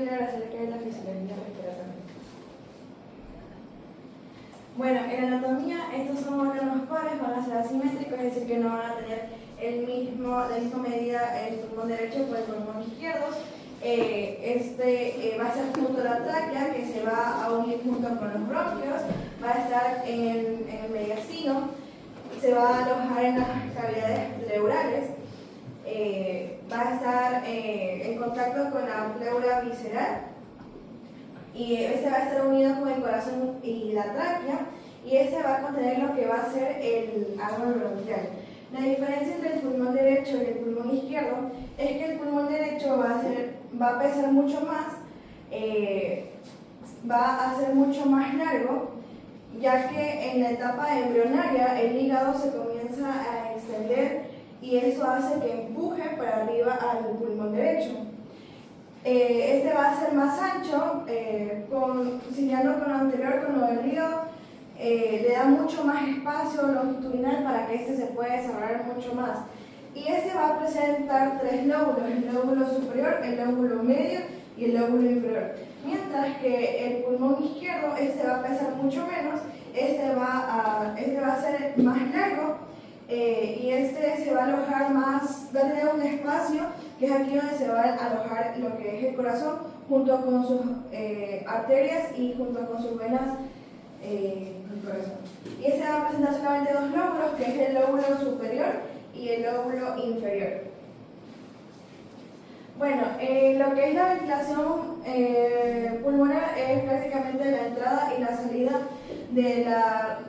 acerca de la fisiología respiratoria. Bueno, en anatomía estos son órganos pares, van a ser asimétricos, es decir, que no van a tener la misma medida el pulmón derecho que el pulmón izquierdo. Va a ser junto a la tráquea, que se va a unir junto con los bronquios, va a estar en el mediastino, se va a alojar en las cavidades pleurales, va a estar en contacto con la pleura visceral y este va a estar unido con el corazón y la tráquea, y este va a contener lo que va a ser el árbol bronquial. La diferencia entre el pulmón derecho y el pulmón izquierdo es que el pulmón derecho va a pesar mucho más, va a ser mucho más largo, ya que en la etapa embrionaria el hígado se comienza a extender y eso hace que empuje para arriba al pulmón derecho. Este va a ser más ancho, siguiendo con lo anterior, con lo del hígado, le da mucho más espacio longitudinal para que este se pueda desarrollar mucho más. Y este va a presentar tres lóbulos: el lóbulo superior, el lóbulo medio y el lóbulo inferior. Mientras que el pulmón izquierdo, este va a pesar mucho menos, este va a ser más largo, y este se va a alojar más, va a tener un espacio que es aquí donde se va a alojar lo que es el corazón, junto con sus arterias y junto con sus venas del corazón. Y este va a presentar solamente dos lóbulos, que es el lóbulo superior y el lóbulo inferior. Bueno, lo que es la ventilación pulmonar es prácticamente la entrada y la salida de la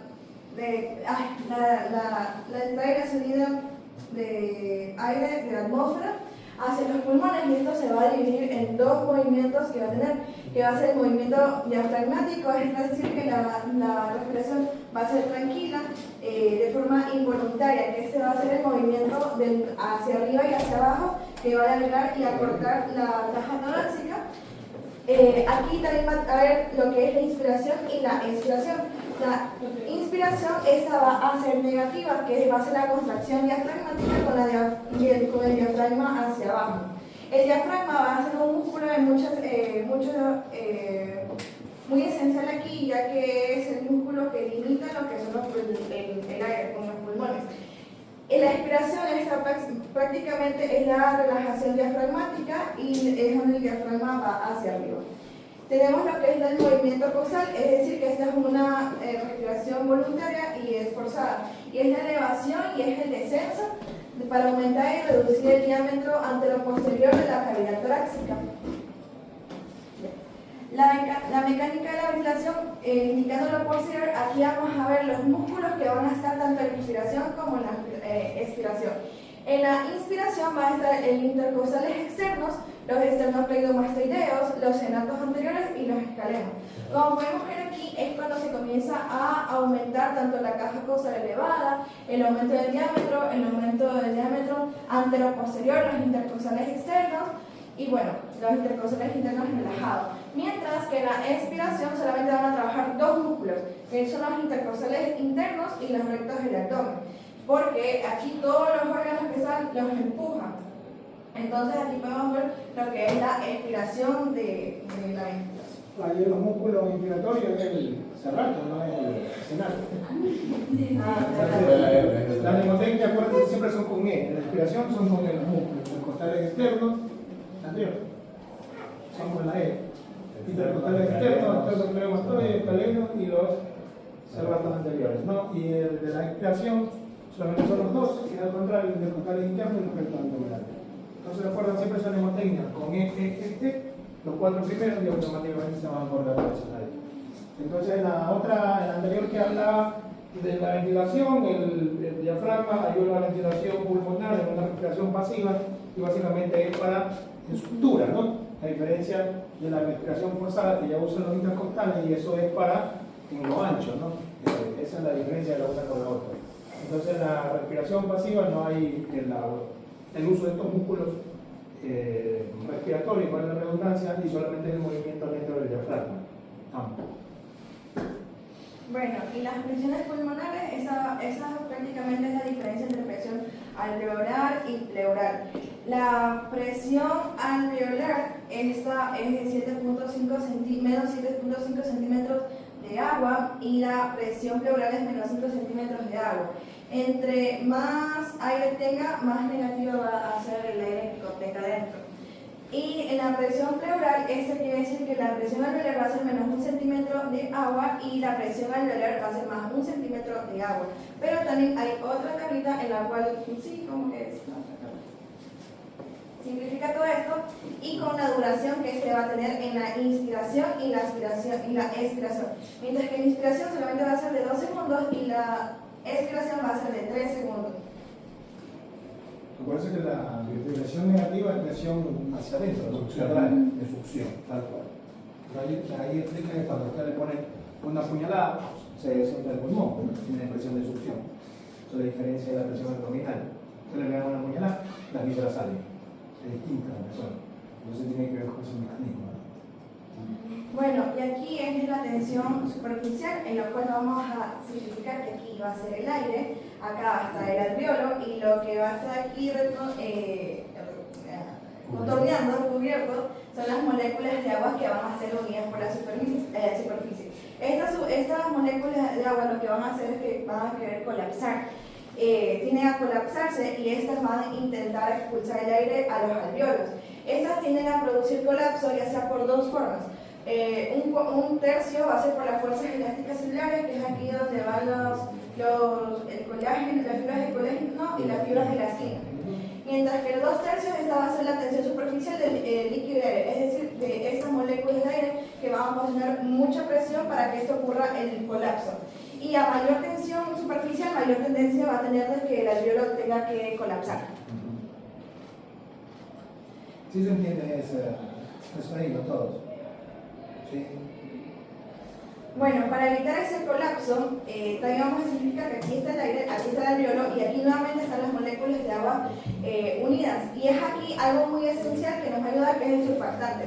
entrada y la salida de aire de la atmósfera hacia los pulmones, y esto se va a dividir en dos movimientos que va a tener, que va a ser el movimiento diafragmático, es decir, que la respiración va a ser tranquila, de forma involuntaria, que este va a ser el movimiento hacia arriba y hacia abajo, que va a alargar y acortar la caja torácica. Aquí también va a haber lo que es la inspiración y la expiración. La inspiración, esta va a ser negativa, que va a ser la contracción diafragmática con el diafragma hacia abajo. El diafragma va a ser un músculo muy esencial aquí, ya que es el músculo que limita lo que son el aire con los pulmones. En la expiración, esta prácticamente es la relajación diafragmática y es donde el diafragma va hacia arriba. Tenemos lo que es el movimiento costal, es decir, que esta es una respiración voluntaria y esforzada, y es la elevación y es el descenso para aumentar y reducir el diámetro antero-posterior de la cavidad torácica. La mecánica de la ventilación, indicando lo posterior, aquí vamos a ver los músculos que van a estar tanto en la inspiración como en la expiración. En la inspiración va a estar el intercostales externos, los esternocleidomastoideos, los senatos anteriores y los escalenos. Como podemos ver aquí, es cuando se comienza a aumentar tanto la caja costal elevada, el aumento del diámetro antero-posterior, los intercostales externos y bueno, los intercostales internos relajados. Mientras que en la expiración solamente van a trabajar dos músculos, que son los intercostales internos y los rectos del abdomen, porque aquí todos los órganos que están los empujan. Entonces aquí podemos ver lo que es la expiración de la ventilación. Ahí los músculos inspiratorios es el serrato, no es el senato. La mnemotecnia, acuérdense, siempre son con E. En la expiración son con los músculos. Los costales externos, anterior, son con la E. Intercostales externos, esternocleidomastoides, escalenos y los serratos anteriores, ¿no? Y el de la expiración solamente son los dos, y al contrario, el de costales internos y los rectos abdominales. Entonces recuerdan siempre esa mnemotecnia con los cuatro primeros y automáticamente se van a acordar de eso. Entonces en la anterior que hablaba de la ventilación, el diafragma ayuda a la ventilación pulmonar en una respiración pasiva y básicamente es para estructura, ¿no? A diferencia de la respiración forzada que ya usan los intercostales, y eso es para en lo ancho, ¿no? Esa es la diferencia de la una con la otra. Entonces en la respiración pasiva no hay el uso de estos músculos respiratorios, para la redundancia, y solamente el movimiento dentro del diafragma. Bueno, y las presiones pulmonares, esa prácticamente es la diferencia entre presión alveolar y pleural. La presión alveolar esta es de 7.5 menos 7.5 centímetros de agua y la presión pleural es menos 5 centímetros de agua. Entre más aire tenga, más negativo va a ser el aire que contenga dentro. Y en la presión pleural, esto quiere decir que la presión alveolar va a ser menos 1 centímetro de agua y la presión alveolar va a ser más 1 centímetro de agua. Pero también hay otra tablita en la cual, sí, ¿cómo que es? Simplifica todo esto y con la duración que se va a tener en la inspiración y la expiración. Mientras que la inspiración solamente va a ser de 2 segundos y la expiración va a ser de 3 segundos. Acuérdense que la presión negativa es presión hacia adentro, ¿no? De succión, tal cual. Ahí explica que cuando usted le pone una puñalada, se siente el pulmón, porque tiene presión de succión. Eso es la diferencia de la presión abdominal. Usted le pega una puñalada, las vísceras salen. Es distinta la persona. Entonces tiene que ver con ese mecanismo. Bueno, y aquí es la tensión superficial, en lo cual vamos a simplificar que aquí va a ser el aire, acá va a estar el alveolo y lo que va a estar aquí contorneando, cubierto, son las moléculas de agua que van a ser unidas por la superficie. Estas moléculas de agua lo que van a hacer es que van a querer colapsar. Tienden a colapsarse y estas van a intentar expulsar el aire a los alveolos. Estas tienden a producir colapso ya sea por dos formas. Un tercio va a ser por las fuerzas elásticas celulares, que es aquí donde van el colágeno, las fibras de colágeno y las fibras de elastina. Mientras que los 2/3 esta va a ser la tensión superficial del líquido de aire, es decir, de estas moléculas de aire que van a poner mucha presión para que esto ocurra el colapso. Y a mayor tensión superficial, mayor tendencia va a tener de que el alveolo tenga que colapsar. ¿Sí se entiende eso ahí, no todos? ¿Sí? Bueno, para evitar ese colapso, también vamos a simplificar que aquí está el aire, aquí está el alveolo y aquí nuevamente están las moléculas de agua unidas. Y es aquí algo muy esencial que nos ayuda, que es el surfactante.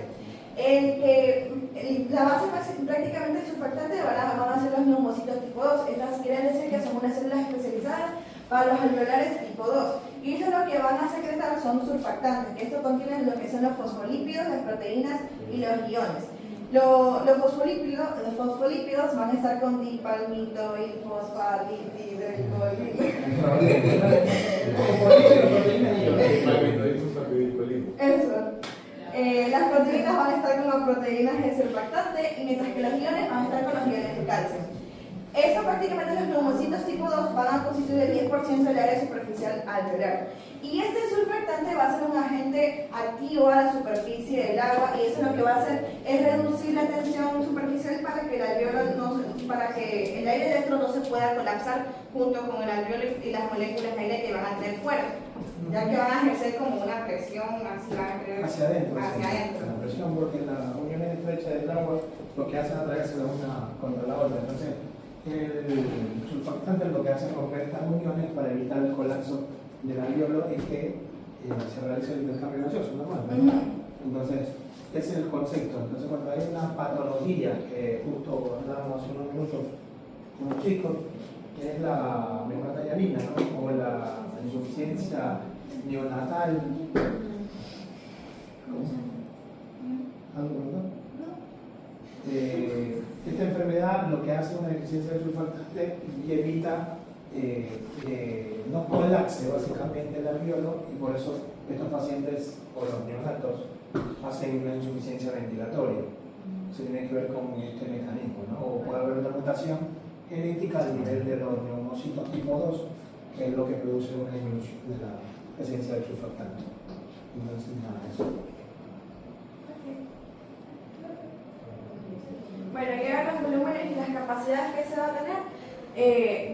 La base prácticamente del surfactante van a ser los neumocitos tipo 2. Estas quieren decir que son unas células especializadas para los alveolares tipo 2. Y eso lo que van a secretar son surfactantes, que esto contiene lo que son los fosfolípidos, las proteínas y los iones. Los fosfolípidos van a estar con dipalmitoil, Eso. Las proteínas van a estar con las proteínas del surfactante y mientras que los iones van a estar con los iones de calcio. Eso prácticamente los neumocitos tipo 2 van a constituir el 10% del área superficial alveolar. Y este surfactante va a ser un agente activo a la superficie del agua y eso lo que va a hacer es reducir la tensión superficial para que el alveolo para que el aire dentro no se pueda colapsar junto con el alveolo y las moléculas de aire que van a tener fuera, ya que van a ejercer como una presión hacia adentro. La presión, porque las uniones estrechas del agua lo que hacen es atraerse la una contra la otra. Entonces, el surfactante lo que hace es romper estas uniones para evitar el colapso del alveolo y que se realice el intercambio gaseoso, normal, ¿no? Entonces, ese es el concepto. Entonces, cuando hay una patología, que justo hablábamos hace unos minutos con los chicos, que es la megatayalina, ¿no? O la insuficiencia neonatal. ¿Algo, no? Esta enfermedad lo que hace es una deficiencia de surfactante y evita que no colapse básicamente el alveolo y por eso estos pacientes o los neonatos hacen una insuficiencia ventilatoria. Se tiene que ver con este mecanismo, ¿no? O puede haber una mutación genética a nivel de los neumocitos tipo 2, que es lo que produce una disminución de la presencia del surfactante. Entonces, nada, eso. Bueno, llegan los volúmenes y las capacidades que se va a tener.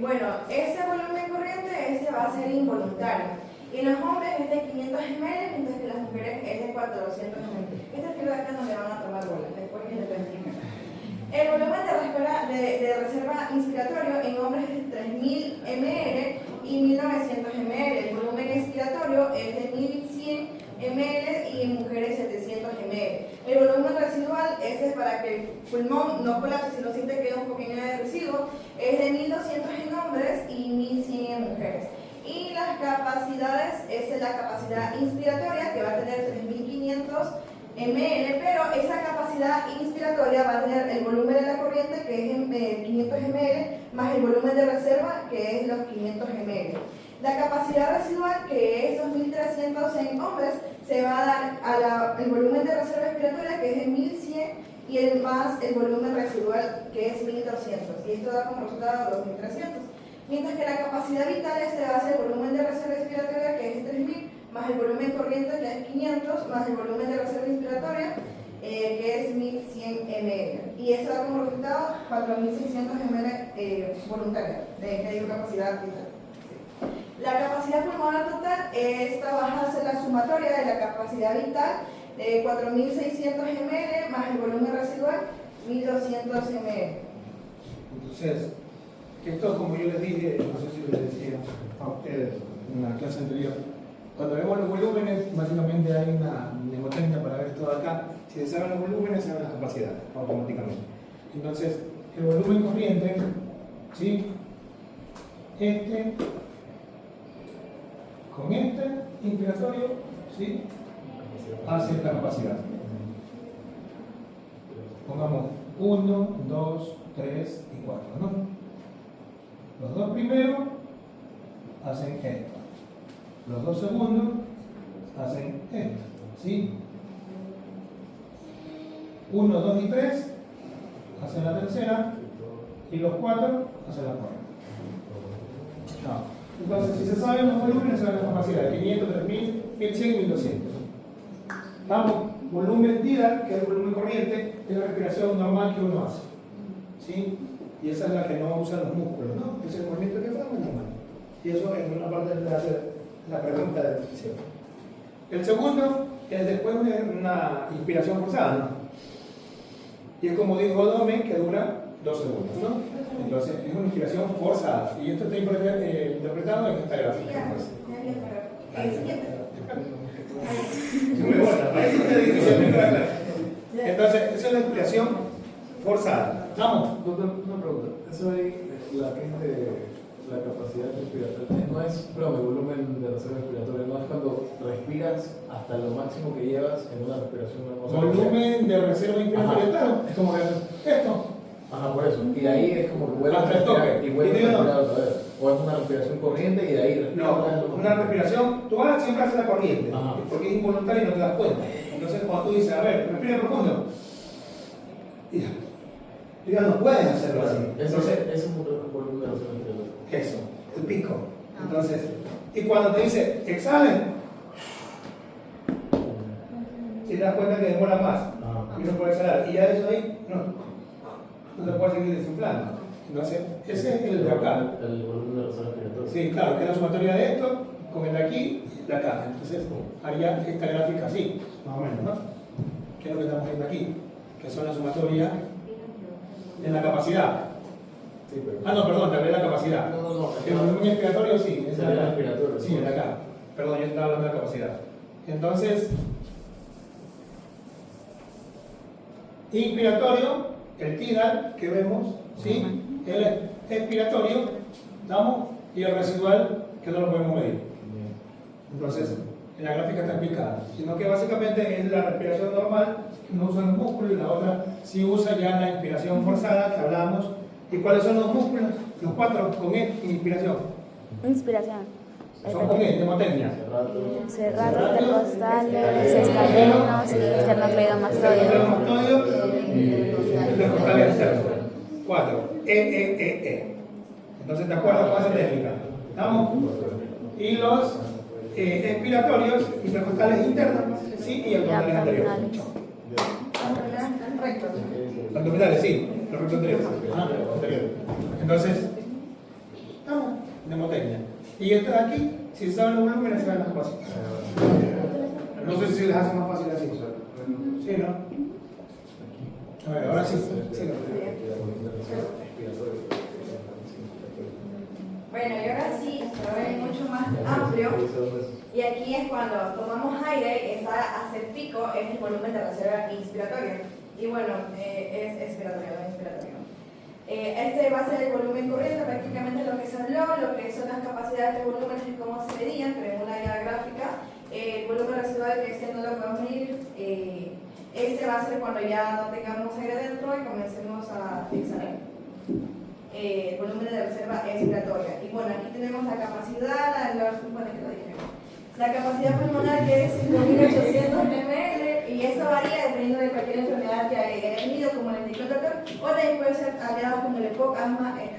Bueno, ese volumen corriente va a ser involuntario. Y en los hombres es de 500 ml, mientras que las mujeres es de 400 ml. Esta es la que no le van a tomar bola, después que le explicar. El volumen de reserva inspiratorio en hombres es de 3000 ml y 1900 ml. El volumen expiratorio es de 1100 ml y en mujeres 700 ml. El volumen residual, ese es para que el pulmón no colapse, si no siente que queda un pequeño de residuo, es de 1200 en hombres y 1100 en mujeres. Y las capacidades, esa es la capacidad inspiratoria que va a tener 3500 ml, pero esa capacidad inspiratoria va a tener el volumen de la corriente, que es 500 ml, más el volumen de reserva, que es los 500 ml. La capacidad residual, que es 2300 en hombres, se va a dar al volumen de reserva expiratoria, que es de 1100, y más el volumen residual, que es 1200. Y esto da como resultado 2300. Mientras que la capacidad vital va a ser el volumen de reserva expiratoria, que es 3000, más el volumen corriente, que es 500, más el volumen de reserva inspiratoria, que es 1100 ml. Y eso da como resultado 4600 ml voluntaria de capacidad vital. La capacidad pulmonar total, esta va a ser la sumatoria de la capacidad vital de 4600 ml más el volumen residual 1200 ml. Entonces, esto, como yo les dije, no sé si les decía a ustedes en la clase anterior, cuando vemos los volúmenes, básicamente hay una mnemotecnia para ver todo acá. Si se saben los volúmenes, se saben las capacidades automáticamente. Entonces, el volumen corriente, ¿sí? Con inspiratorio, ¿sí? Hace la capacidad. Pongamos 1, 2, 3 y 4, ¿no? Los dos primeros hacen esto. Los dos segundos hacen esto, ¿sí? 1, 2 y 3 hacen la tercera y los 4 hacen la cuarta. No. Entonces, si se saben los volúmenes, se saben las capacidades: 500, 3000, 1100 y 1200. Vamos, volumen tidal, que es el volumen corriente, es la respiración normal que uno hace, ¿sí? Y esa es la que no usan los músculos, ¿no? Es el movimiento que forma normal. Y eso es una parte de hacer la pregunta de definición. El segundo es después de una inspiración forzada, ¿no? Y es como dijo Dome, que dura 2 segundos, ¿no? Entonces es una inspiración forzada. Y esto está interpretado en esta gráfica. Muy buena, para eso te dice. Entonces, esa es la inspiración forzada. Vamos. Una pregunta. Eso ahí, la que es de la capacidad respiratoria, no es, el volumen de reserva respiratoria, no es cuando respiras hasta lo máximo que llevas en una respiración normal. Volumen de reserva inspiratoria, claro, es como esto. Ajá, por eso. Y de ahí es como que vuelves a hasta el respirar toque. y vuelves a respirar otra vez. O es una respiración corriente y de ahí respiras. No, una respiración, tú siempre haces la corriente, Ajá. porque es involuntario y no te das cuenta. Entonces, cuando tú dices, a ver, respira profundo, tú ya no puedes hacerlo así. Ese es un volumen de reserva respiratoria. Eso, el pico. Entonces, y cuando te dice, exhale, si te das cuenta que demora más, y no puedes exhalar, y ya eso ahí, no te puedes seguir desinflando. Entonces, ese es el de acá. El volumen de reserva respiratoria. Sí, claro, que es la sumatoria de esto con el de aquí y el de acá. Entonces, haría esta gráfica así, más o menos, ¿no? Que es lo que estamos viendo aquí, que son la sumatoria en la capacidad. Sí, pero... Ah, no, perdón, también la capacidad. No. El volumen expiratorio sí, es Sería la respiratorio. Sí, el de acá. Perdón, yo estaba hablando de la capacidad. Entonces, inspiratorio, el tidal que vemos, ¿sí? El expiratorio, ¿damos? Y el residual, que no lo podemos medir. Entonces, en la gráfica está explicada. Sino que básicamente es la respiración normal, no usa los músculos, y la otra sí usa ya la inspiración forzada que hablábamos. ¿Y cuáles son los músculos? Los 4 con inspiración. Inspiración. Son con mnemotecnia. Cerrato, intercostales, escalenos y esternocleidomastoideo. Esternocleidomastoideo y intercostales externos. 4. Entonces, ¿te acuerdas con esa técnica? ¿Estamos? Y los expiratorios, intercostales internos, ¿sí? Y abdominales anteriores. Abdominales, sí, los rectos anteriores. Anteriores. Entonces, estamos, mnemotecnia. Y esto de aquí, si se saben los volúmenes, se saben las capacidades. No sé si les hace más fácil así. Sí, ¿no? A ver, ahora sí. Bueno, y ahora sí, se ve mucho más amplio. Y aquí es cuando tomamos aire, esa hace pico, es el volumen de reserva inspiratoria. Y bueno, es expiratorio, no inspiratorio. Este va a ser el volumen corriente, prácticamente lo que se habló, lo que son las capacidades de volúmenes y cómo se medían, pero en una guía gráfica. El volumen residual, que este no lo podemos medir, Este va a ser cuando ya no tengamos aire dentro y comencemos a exhalar. Volumen de reserva expiratoria. Y bueno, aquí tenemos la capacidad, la capacidad pulmonar, que es 5.800 ml, y esto varía dependiendo de cualquier enfermedad que haya tenido, como le indicó el doctor, o también puede ser aliado con el EPOC, asma, etc.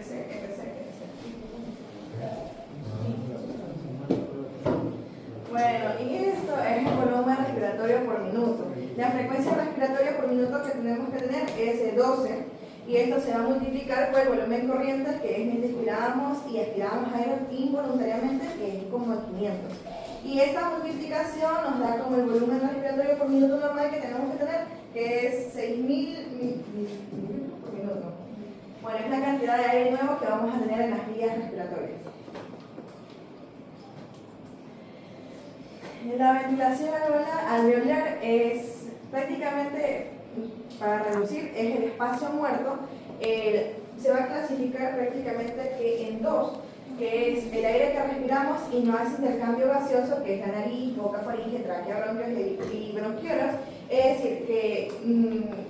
Bueno, y esto es el volumen respiratorio por minuto. La frecuencia respiratoria por minuto que tenemos que tener es de 12, y esto se va a multiplicar por el volumen corriente, que es mientras inspiramos y expirábamos aire involuntariamente, que es como 500. Y esta multiplicación nos da como el volumen respiratorio por minuto normal que tenemos que tener, que es 6.000 mililitros por minuto. Bueno, es la cantidad de aire nuevo que vamos a tener en las vías respiratorias. La ventilación alveolar es prácticamente, para reducir, es el espacio muerto. Se va a clasificar prácticamente que en dos, que es el aire que respiramos y no hace intercambio gaseoso, que es la nariz, boca, faringe, tráquea, bronquios y bronquiolos. Es decir, que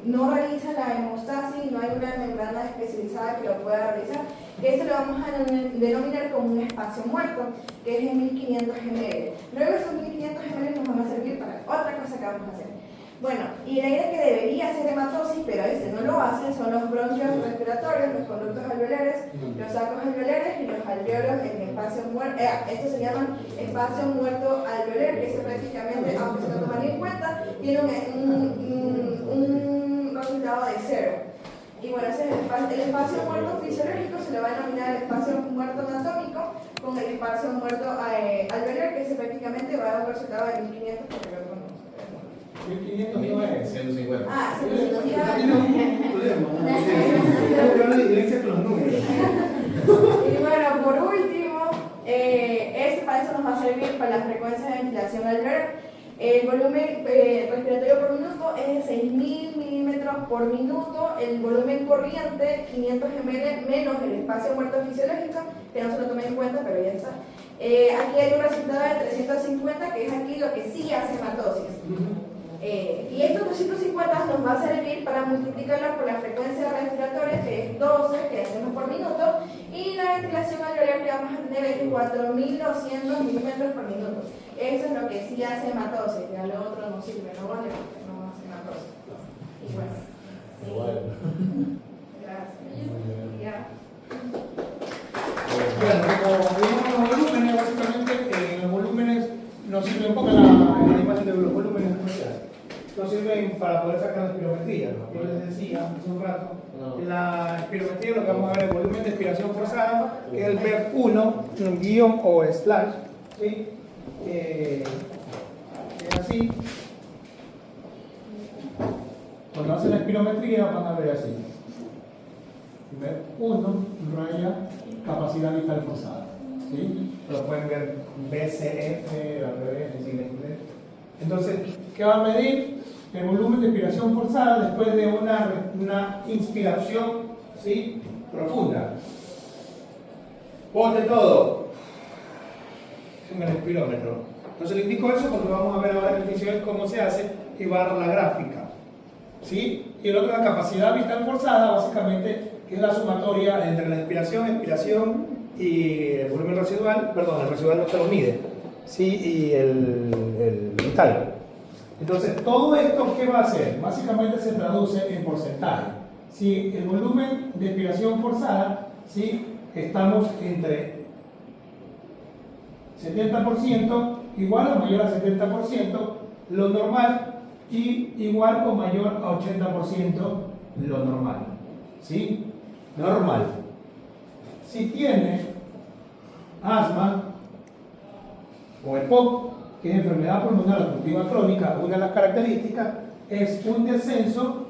no realiza la hemostasis, no hay una membrana especializada que lo pueda realizar. Esto lo vamos a denominar como un espacio muerto, que es de 1500 ml. Luego esos 1500 ml nos van a servir para otra cosa que vamos a hacer. Bueno, y el aire que debería hacer hematosis, pero este no lo hace, son los bronquios respiratorios, los conductos alveolares, los sacos alveolares y los alveolos en espacio muerto. Estos se llaman espacio muerto alveolar, que es prácticamente, aunque se lo toman en cuenta, tiene un resultado de 0. Y bueno, ese es el espacio muerto fisiológico, se le va a denominar el espacio muerto anatómico, con el espacio muerto alveolar, que ese prácticamente va a dar un resultado de 1500, porque lo conocemos. 1500 no es 150. Ah, se Tiene nos un problema, ¿no? Diferencia con los números. Y bueno, por último, para eso nos va a servir para la frecuencia de ventilación alveolar. El volumen respiratorio por minuto es de 6.000 milímetros por minuto. El volumen corriente, 500 ml, menos el espacio muerto fisiológico, que no se lo tomé en cuenta, pero ya está. Aquí hay un resultado de 350, que es aquí lo que sí hace hematosis. Y estos 250 nos va a servir para multiplicarlo por la frecuencia respiratoria, que es 12, que hacemos por minuto, y la ventilación alveolar que vamos a tener es de 4.200 milímetros por minuto. Eso es lo que sí hace hematosis, ya lo otro no sirve, no vale porque no hace hematosis. Y bueno. Igual. Gracias. Ya. Bueno, como vimos los volúmenes, básicamente en los volúmenes nos sirven un poco la imagen de los volúmenes espaciales. Nos sirven para poder sacar la espirometría. Yo les decía hace un rato, en la espirometría lo que vamos a ver es el volumen de expiración forzada, que es el verb 1, un guión o slash, ¿sí? Es así. Cuando hacen la espirometría van a ver así. Verb 1, raya, capacidad vital forzada. ¿Sí? Lo pueden ver BCF, al revés, en inglés. Entonces, ¿qué va a medir? El volumen de expiración forzada después de una inspiración, ¿sí?, profunda. Ponte todo en el espirómetro. Entonces le indico eso porque vamos a ver ahora en el inicio cómo se hace y va a dar la gráfica. ¿Sí? Y el otro es la capacidad vital forzada, básicamente, que es la sumatoria entre la expiración y el volumen residual, perdón, el residual no se lo mide, ¿sí?, y el vital. Entonces, todo esto, ¿qué va a hacer? Básicamente se traduce en porcentaje. Si el volumen de expiración forzada, ¿sí?, estamos entre 70% igual o mayor a 70% lo normal y igual o mayor a 80% lo normal. ¿Sí? Normal. Si tiene asma o EPOC, que es enfermedad pulmonar obstructiva crónica, una de las características es un descenso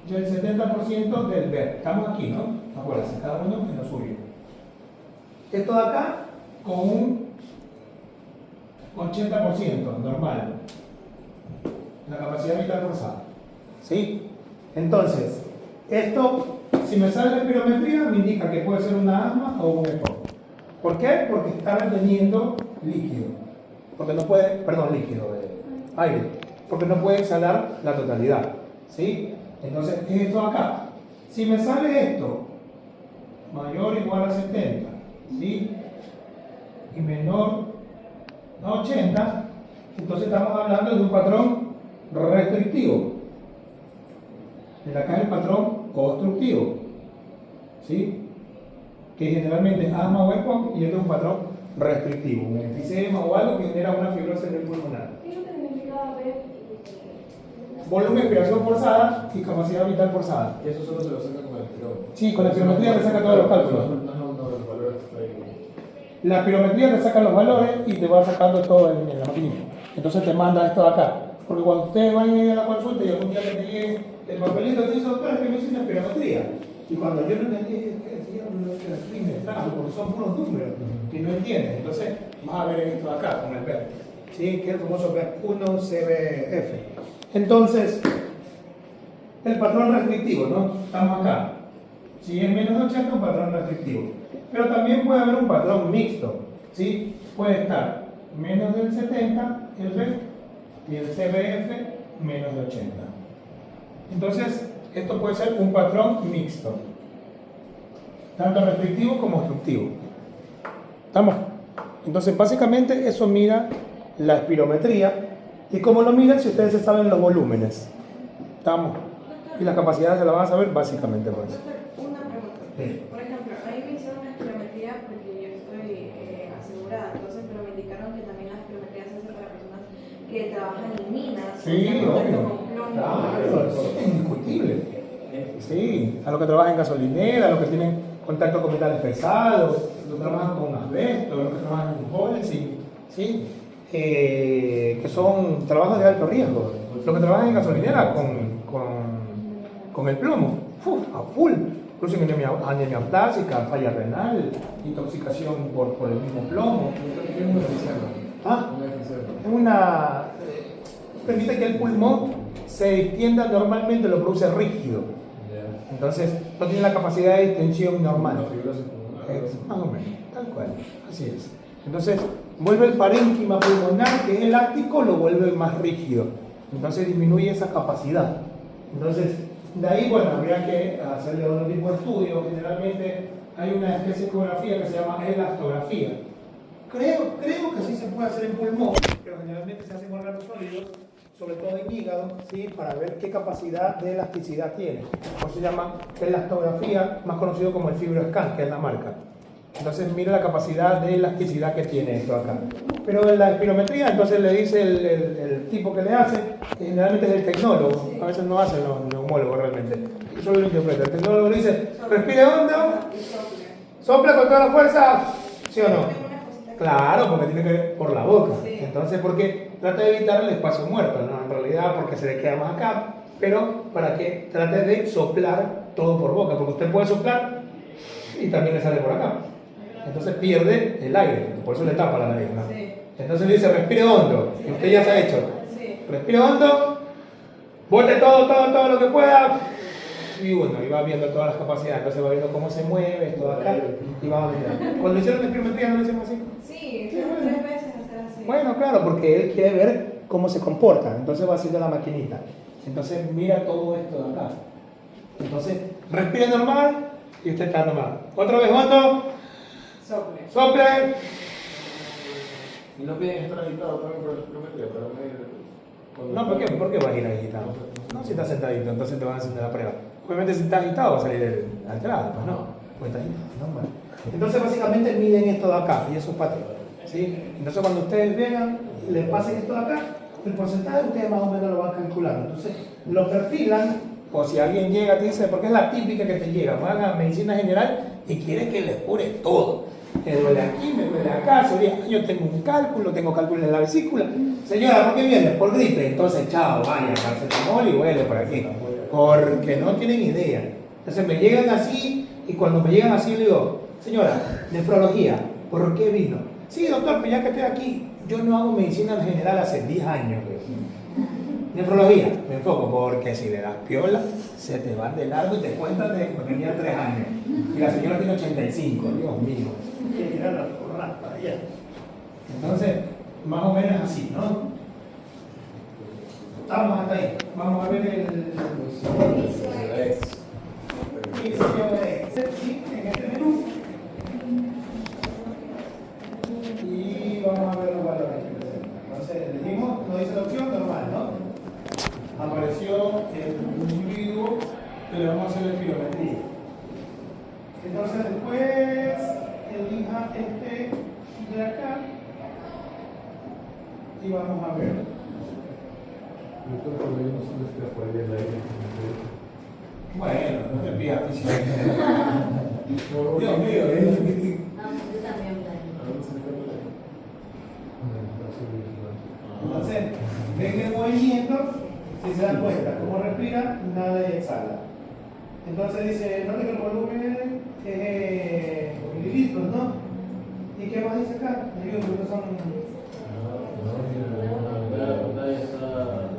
del 70% del VER. Estamos aquí, ¿no? Acuérdense, cada uno en lo suyo. Esto de acá con un 80% normal. La capacidad vital forzada. ¿Sí? Entonces, esto, si me sale la espirometría, me indica que puede ser una asma o un EPOC. ¿Por qué? Porque está reteniendo líquido. Porque no puede, perdón, líquido, aire. porque no puede exhalar la totalidad, ¿sí? Entonces, es esto acá. Si me sale esto mayor o igual a 70, ¿sí? Y menor a 80, entonces estamos hablando de un patrón restrictivo. En acá es el patrón constructivo, ¿sí? Que generalmente es asma o EPOC, y este es un patrón restrictivo, un enfisema o algo que genera una fibrosis pulmonar. Volumen, respiración forzada y capacidad vital forzada. Y eso solo se lo saca con el espirómetro. Sí, con la espirometría te saca todos los cálculos. No, los valores que está ahí. La espirometría te saca los valores y te va sacando todo en la maquinita. Entonces te manda esto de acá. Porque cuando ustedes van a ir a la consulta y algún día que te llegue el papelito, te dice, doctor, es que me hice una espirometría. Y cuando yo no entendí, ¿qué me trajo? Porque son puros números que no entiendes. Entonces, vas a ver esto de acá con el PEP, ¿sí? Que es el famoso PEP1-CBF. Entonces, el patrón restrictivo, ¿no? Estamos acá. Si es menos de 80, un patrón restrictivo. Pero también puede haber un patrón mixto, ¿sí? Puede estar menos del 70 el PEP y el CBF menos de 80. Entonces, esto puede ser un patrón mixto, tanto restrictivo como obstructivo. ¿Estamos? Entonces, básicamente, eso mira la espirometría. ¿Y cómo lo miran? Si ustedes se saben los volúmenes. ¿Estamos? Y las capacidades se las van a saber básicamente por eso. Doctor, una pregunta. Sí. Por ejemplo, a mí me hicieron una espirometría porque yo estoy asegurada, entonces, pero me indicaron que también las espirometrías se hacen para personas que trabajan en minas. Sí, o obvio. con plomo. Claro, eso es indiscutible. Sí, a los que trabajan en gasolinera, a los que tienen contacto con metales pesados, los que trabajan con asbesto, los que trabajan en holding, ¿sí? Que son trabajos de alto riesgo. Los que trabajan en gasolinera con el plomo, a full. Incluso anemia plásica, falla renal, intoxicación por el mismo plomo. Es un efisema. ¿Ah? Un efisema. Es una. Permite que el pulmón se distienda normalmente, lo produce rígido. Ya. Entonces, no tiene la capacidad de distensión normal. Una fibrosis pulmonar. Más o menos, tal cual. Así es. Entonces, vuelve el parénquima pulmonar, que es elástico, lo vuelve más rígido. Entonces, disminuye esa capacidad. Entonces, de ahí, bueno, habría que hacerle otro tipo de estudios. Generalmente hay una especie de ecografía que se llama elastografía. Creo que sí se puede hacer en pulmón, pero generalmente se hace con órganos sólidos, sobre todo en hígado, ¿sí? Para ver qué capacidad de elasticidad tiene. Por eso se llama elastografía, más conocido como el FibroScan, que es la marca. Entonces mira la capacidad de elasticidad que tiene esto acá. Pero en la espirometría, entonces le dice el tipo que le hace, que generalmente es el tecnólogo, a veces no hacen los neumólogos realmente, y solo lo interpreta. El tecnólogo le dice, respire hondo, Y sople. sopla con toda la fuerza, ¿sí o no? Tengo una cosita que- Claro, porque tiene que ver por la boca. Sí. Entonces, porque trata de evitar el espacio muerto, ¿no? En realidad, porque se le queda más acá, pero para que trate de soplar todo por boca, porque usted puede soplar y también le sale por acá. Entonces pierde el aire, por eso le tapa la nariz, ¿no? Sí. Entonces le dice, respire hondo, y usted ya se ha hecho. Sí. Respire hondo, bote todo lo que pueda, y bueno, y va viendo todas las capacidades, entonces va viendo cómo se mueve, todo acá, y va viendo. Cuando hicieron la espirometría, ¿no lo hicieron así? Sí, Sí, bueno. 3 veces hacer así. Bueno, claro, porque él quiere ver cómo se comporta, entonces va haciendo la maquinita. Entonces mira todo esto de acá. Entonces, respire normal y usted está normal. Otra vez, hondo, Sople. sople. Y no piden estar agitado también por la espirometría, para medir. No, ¿por qué vas a ir agitado? No, si estás sentadito, entonces te van a hacer la prueba. Obviamente si estás agitado va a salir alterado, pues no, pues estás agitado, normal. Entonces básicamente miden esto de acá y eso es patio, ¿sí? Entonces cuando ustedes vean, les pasen esto de acá, el porcentaje ustedes más o menos lo van calculando. Entonces lo perfilan, o si alguien llega te dice, porque es la típica que te llega, van a medicina general y quiere que les cure todo. Me duele aquí, me duele acá, yo tengo un cálculo, tengo cálculo en la vesícula. Señora, ¿por qué viene? Por gripe. Entonces, chao, vaya, paracetamol y huele por aquí. Porque no tienen idea. Entonces me llegan así, y cuando me llegan así le digo, señora, nefrología, ¿por qué vino? Sí, doctor, pues ya que estoy aquí, yo no hago medicina general hace 10 años. Nefrología, me enfoco, porque si le das piola, se te van de largo y te cuentan de cuando tenía 3 años. Y la señora tiene 85, Dios mío. Quiere tirar la porra para allá. Entonces, más o menos así, ¿no? Estamos hasta ahí. Vamos a ver el inicio de ¿sí? En este menú. Y vamos a ver los valores que presenta. Entonces, elegimos, nos dice la opción normal, ¿no? Apareció el individuo que le vamos a hacer la espirometría. Entonces, después elija este de acá y vamos a ver. Yo creo que yo no sé si te puede ir ahí. Bueno, no te pidas física. Dios mío, entonces, ven el movimiento, si se dan cuenta, cómo respira, nada y exhala. Entonces dice, note que el volumen es mililitros, ¿no? ¿Y qué más dice acá? Mililitros son...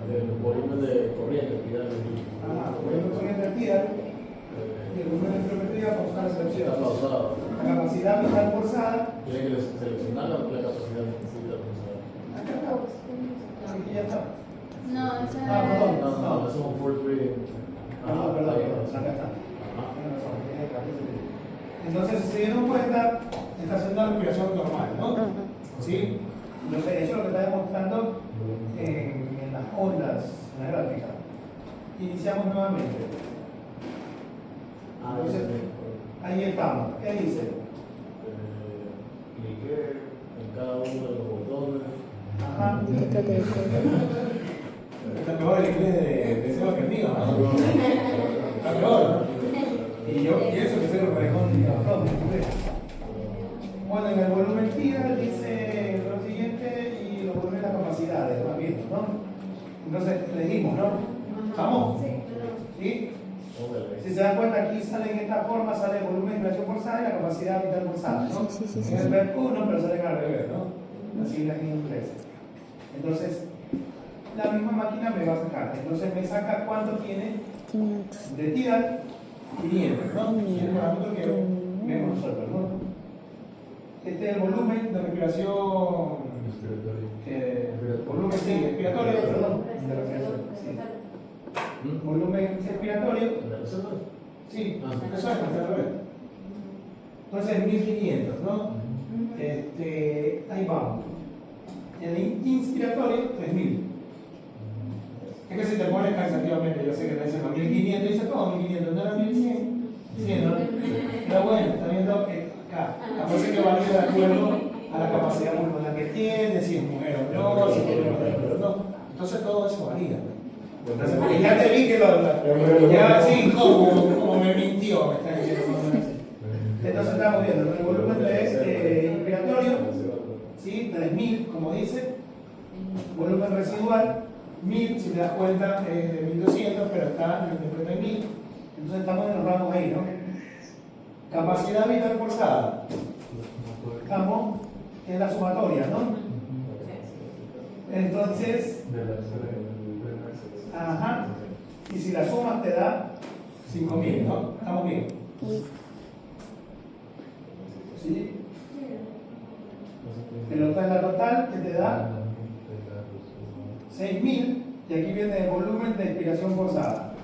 El volumen de corriente que da volumen de corriente activa y el volumen de espirometría por una selección. está pausado. La capacidad vital forzada. Tiene que seleccionar la capacidad de necesita forzada. Acá está. Aquí ya está. No, esa Perdón. No, eso es un full reading. Perdón. Acá está. Entonces, si se dieron cuenta, está haciendo una respiración normal, ¿no? ¿Sí? Entonces, eso es lo que está demostrando en las ondas, en la gráfica. Iniciamos nuevamente. Entonces, ahí estamos. ¿Qué dice? Cliqué en cada uno de los botones. Ajá. Está Está mejor el inglés de Seba que el mío, ¿no? Está mejor, ¿no? Y yo pienso que soy el parejón de la Bueno, en el volumen tira dice lo siguiente y los volúmenes de las capacidades, van viendo, ¿no? Entonces elegimos, ¿no? ¿Estamos? ¿Sí? Si se dan cuenta, aquí sale en esta forma, sale el volumen de inspiración forzada y la capacidad vital forzada, ¿no? Sí. En el verbo 1, pero salen al revés, ¿no? Las siglas en inglés. Entonces, la misma máquina me va a sacar. Entonces me saca cuánto tiene 500. de tirar 500, ¿no? Y el parámetro que vemos nosotros, ¿no? Este es el volumen de respiración. Volumen sí, expiratorio, perdón. De respiración, sí. Volumen expiratorio. Sí, eso es al revés. Entonces 1500, ¿no? Ahí vamos. El inspiratorio 3000. Es que si te pones cansativamente, yo sé que te dicen 1500, dice todo 1500, no era 1100. Sí, ¿no? Pero bueno, está viendo que acá, aparece que varía de acuerdo a la capacidad pulmonar que tiene, si es mujer o no, si tiene o no. Entonces todo eso varía. Entonces, porque ya te vi que ya así como me mintió, me está diciendo. Entonces estamos viendo el volumen de inspiratorio, ¿sí? 3000, como dice. Volumen residual, 1000, si te das cuenta, es de 1200, pero está interpreta en 1000. Entonces estamos en los ramos ahí, ¿no? Capacidad vital forzada. Estamos en la sumatoria, ¿no? Entonces, ajá. Y si la sumas te da 5000, ¿no? ¿Estamos bien? ¿Sí? Pelota es la total que te da 6000 y aquí viene el volumen de expiración forzada.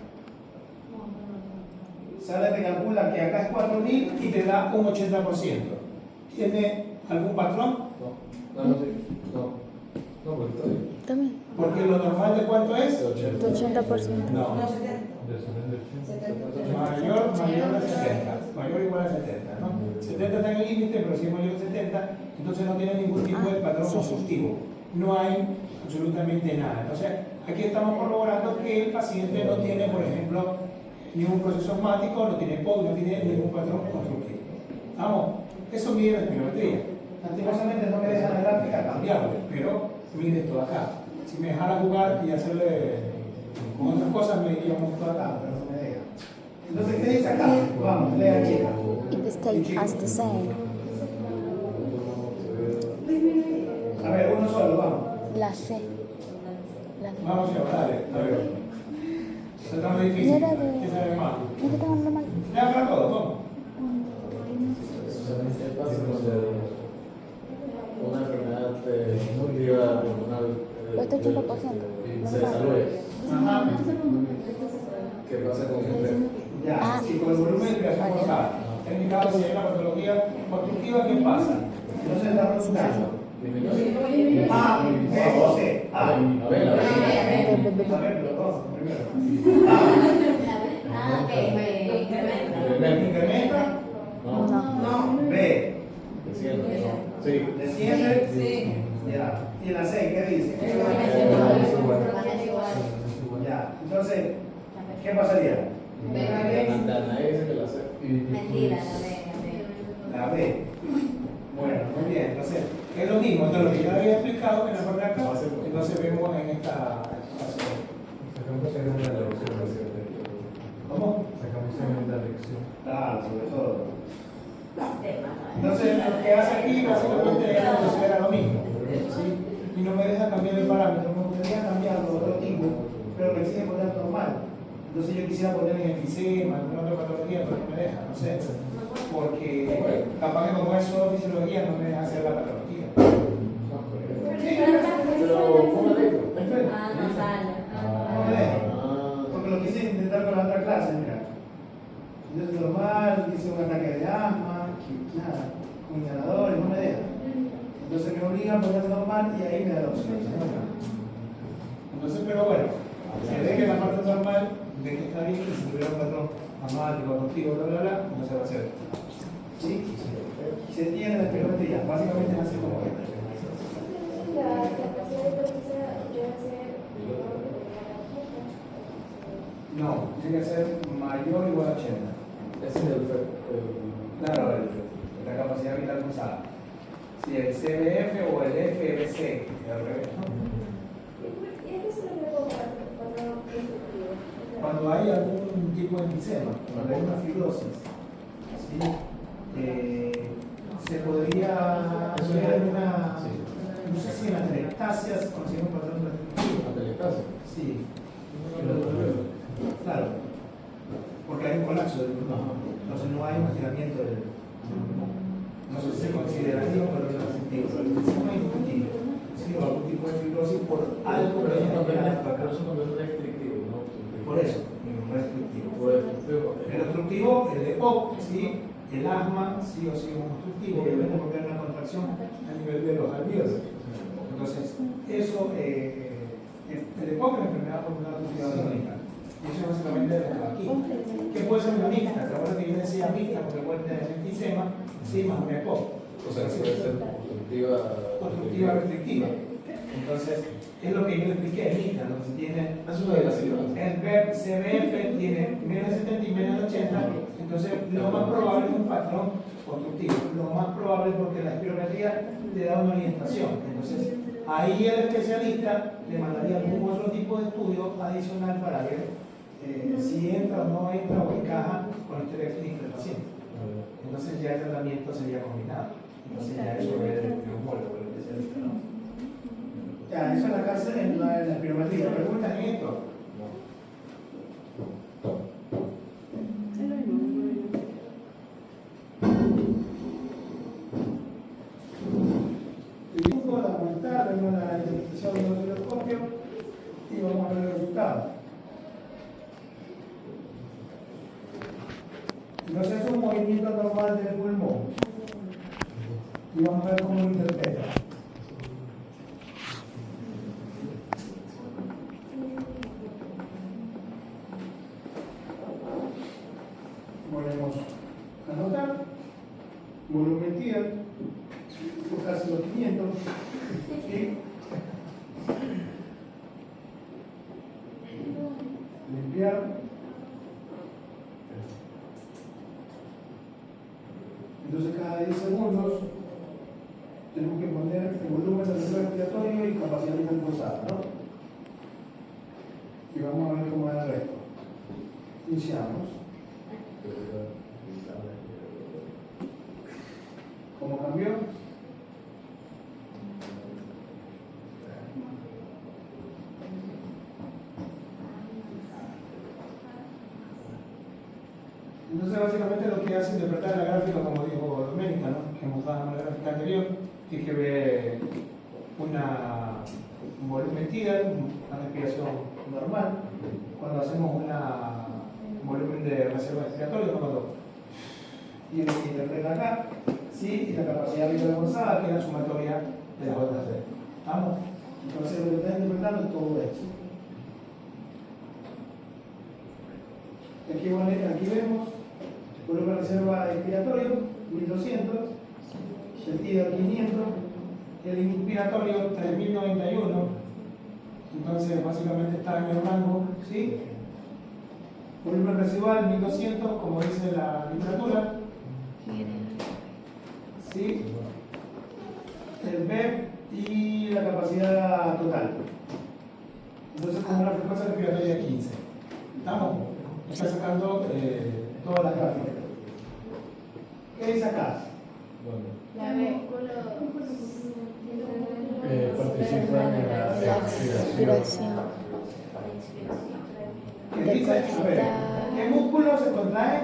Sale, te calcula que acá es 4000 y te da un 80%. ¿Tiene algún patrón? No, porque está bien. También. Porque lo normal de cuánto es? De 80. 80%. No. Mayor a 70. Mayor o igual a 70, ¿no? 70 está en el límite, pero si es mayor a 70, entonces no tiene ningún tipo de patrón asustivo. No hay absolutamente nada. Entonces, aquí estamos corroborando que el paciente no tiene, por ejemplo, ningún proceso asmático, no tiene POC, no tiene ningún patrón constructivo. Vamos, eso mide la espirometría. Lastimosamente no me deja la gráfica cambiable, pero mide esto de acá. Si me dejara jugar y hacerle con otras cosas, me iría mucho acá, pero no me deja. Entonces, ¿qué dice acá? Vamos, lea chica. In the state as the same. A ver, uno solo, vamos. La C. Vamos a dale, a ver. Esto está muy difícil. ¿Qué sabe más? No que tengo normal. Ya para todo, vamos. Una enfermedad pulmonar Cuesta 80%. se desarrolla. Ajá. ¿Qué pasa con el efecto? Ya, si con el volumen de respiración forzada. En mi caso, si hay una patología obstructiva, ¿qué pasa? Entonces está resultando. A, B o C. A. A ver, A ver, los dos, primero. A. Incrementa. No. No. B. Desciende. Sí. Desciende. Sí. Ya. Y en la C, ¿qué dice? Ya. Entonces, ¿qué pasaría? Nadie dice que la hace. Mentira, La B. Bueno, muy bien. Entonces, es lo mismo. Entonces, lo que yo había explicado en la parte de acá, entonces vemos en esta situación. Sacamos en la lección. ¿Cómo? Sacamos en la lección. Claro, sobre todo. Entonces, lo que hace aquí básicamente es considerar lo mismo. ¿Sí? Y no me deja cambiar el parámetro. Me gustaría cambiarlo a otro tipo, pero me exige poner normal. Entonces, yo quisiera poner en enfisema, alguna otra patología, pero no me deja, no sé. Porque capaz que como es solo fisiología, no me deja hacer la patología. Pero, ¿cómo le digo? No me deja. Porque lo quise intentar con la otra clase, mira. Entonces, normal, hice un ataque de asma, nada, con inhaladores, no me deja. Entonces me obligan a poner normal y ahí me da la opción. Entonces, pero bueno, se ve que la parte normal ve que está bien, y si tuviera un patrón amático, contigo, bla, bla, bla, no se va a hacer. ¿Sí? Se entiende la experimentía, básicamente nace como esta. No, tiene que ser mayor o igual a 80. Ese es el efecto. Claro, la capacidad vital pulsada. Si el CBF o el FBC, al revés, ¿no? Cuando hay algún tipo de enfisema, cuando hay una fibrosis, ¿sí? Se podría hacer una, no sé si en las telestasias consiguen un patrón restrictivo. ¿La telestasia? Sí, claro, porque hay un colapso del pulmón, entonces no hay un estiramiento del pulmón. No sé si se consideraría un patrón restrictivo, pero el enfisema es indiscutible. Sí, o algún tipo de fibrosis por algo que haya generado. Pero es un control restrictivo, ¿no? Por eso, restrictivo. Restrictivo. El obstructivo, el EPOC, ¿sí? El asma, sí o sí es un obstructivo, obviamente porque hay una contracción a nivel de los alveolos. Entonces, eso, el EPOC es la enfermedad pulmonar obstructiva crónica. Y eso es básicamente lo que está aquí. ¿Qué puede ser una mixta? ¿Te acuerdas que yo decía mixta porque puede tener enfisema, sí, más un EPOC? O sea, puede ser obstructiva restrictiva. Entonces, es lo que yo le expliqué, mixta, lo que se tiene. Es una de las siglas. El CBF tiene menos de 70 y menos de 80, entonces lo más probable es un patrón obstructivo. Lo más probable es porque la espirometría le da una orientación. Entonces, ahí el especialista le mandaría algún otro tipo de estudio adicional para ver si entra o no entra o encaja con la historia clínica del paciente. Entonces ya el tratamiento sería combinado. Entonces ya eso es el neumólogo, el especialista, ¿no? Ya, eso en la cárcel, en la espirometría. ¿Preguntas en esto? Dibujo la aumentar, vemos la interpretación del osciloscopio y vamos a ver el resultado. Entonces es un movimiento normal del pulmón y vamos a ver cómo lo interpreta. Volvemos a anotar, volumetría, por casi los 500, ¿sí? Limpiar. Entonces cada 10 segundos tenemos que poner el volumen del ritmo respiratorio y capacidad vital pulsada, ¿no? Y vamos a ver cómo es el resto. Iniciamos. ¿Cómo cambió? Entonces básicamente lo que hace es interpretar la gráfica como dijo Doménica, ¿no? Que mostraba en la gráfica anterior, y que ve una volumen tidal, una respiración normal, cuando hacemos un volumen de reserva respiratoria, cuando tiene que interpretar acá, ¿sí? Y la capacidad forzada, que es la sumatoria de las otras tres. ¿Estamos? Entonces lo que está interpretando es todo esto. Aquí vemos volumen de reserva expiratorio 1200, el tidal 500, el inspiratorio 3091. Entonces básicamente está en el rango, ¿sí? Volumen residual 1200, como dice la literatura, ¿sí? El BEP y la capacidad total. Entonces con una frecuencia respiratoria de 15. ¿Estamos? Está sacando todas las gráficas. ¿Qué dice acá? La B. Participan en la expiración. ¿Qué dice? A ver, ¿qué músculo se contrae?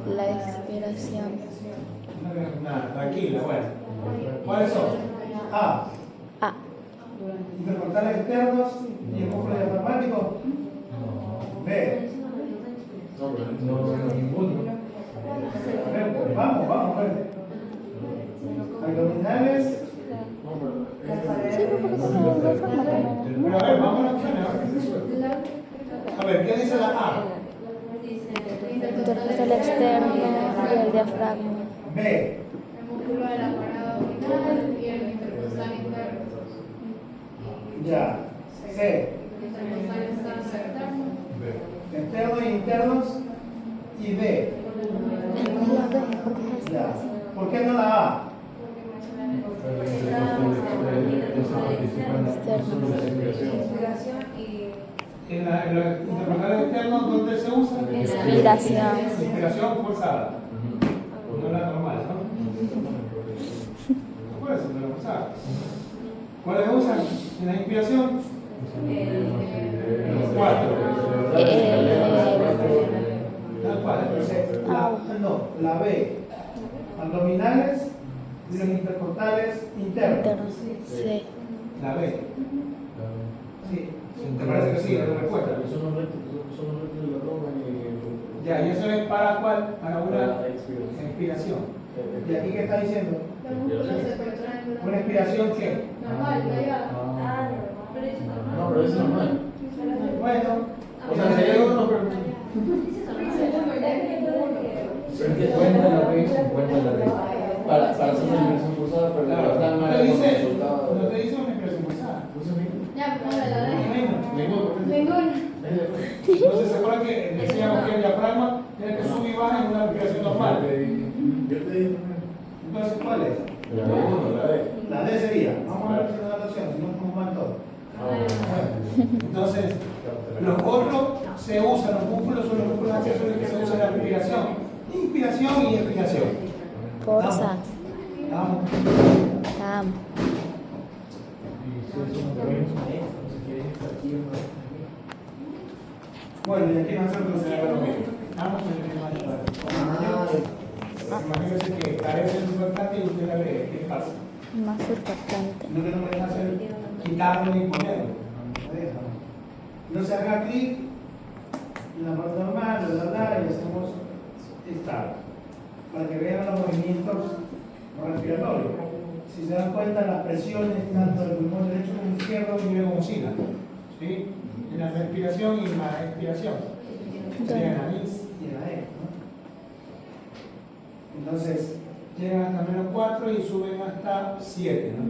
La expiración. Nada, tranquila, bueno. ¿Cuáles son? A. A. Intercortales externos y el músculo diafragmático. B. No, ninguno. A ver, vamos, a ver. Abdominales. Sí, porque tengo un diafragma también. Pero a ver, vamos a las opciones, a ver qué se suelta. A ver, ¿qué dice la A? Intercostal externo y el diafragma. B. El músculo de la parada abdominal y el intercostal interno. Ya. C. Intercostal externo. Externos e internos. Y B. La B, porque es Ya. ¿Por qué no la A? Inspiración y En los intercortales externos, ¿dónde se usa? Inspiración. Inspiración forzada. No la normal, ¿no? No puede ser, no la forzada. ¿Cuáles usan en la inspiración? Los cuatro. Tal cual. Entonces, la B. Abdominales y los intercortales internos. Internos. Sí. La B. Sí. ¿Te parece que sí? Es la respuesta. Son los rectos del abdomen Ya, y eso es para cuál? Para una la expiración. expiración. ¿Y aquí qué está diciendo? Los músculos se contraen. ¿Una expiración qué? Normal, callada. No, pero es normal. Bueno, O sea, si hay uno, pero es que cuenta la B, cuenta la B. Para hacer una inversión cruzada, pero claro, la no verdad te dice resultado. una expiración forzada. Ya, póngale la D. Bueno, Ninguna. entonces se acuerdan que decíamos que el diafragma tiene que subir y bajar en una respiración normal. Yo te digo. Entonces, ¿cuál es? La B. La D sería. Vamos a ver si nos da la opción, si no ponemos mal todo. Entonces, los otros se usan, los músculos son los músculos accesorios que se usan en la respiración. Inspiración y expiración. Forza. Vamos. Tam. Bueno, y aquí nosotros se lo mismo. Vamos en el tema de imagínense que carece de surfactante y usted la ve, ¿qué pasa? Más surfactante. No que no me deja hacer quitarlo y ponerlo. No me deja. Entonces haga clic en la parte normal, lo da y hacemos start. Para que vean los movimientos respiratorios. Si se dan cuenta, las presiones tanto del pulmón derecho como izquierdo viven como oscilan. ¿Sí? En la respiración y en la expiración. Sería en la NIS y en la E. ¿no? Entonces, llegan hasta menos 4 y suben hasta 7. ¿no?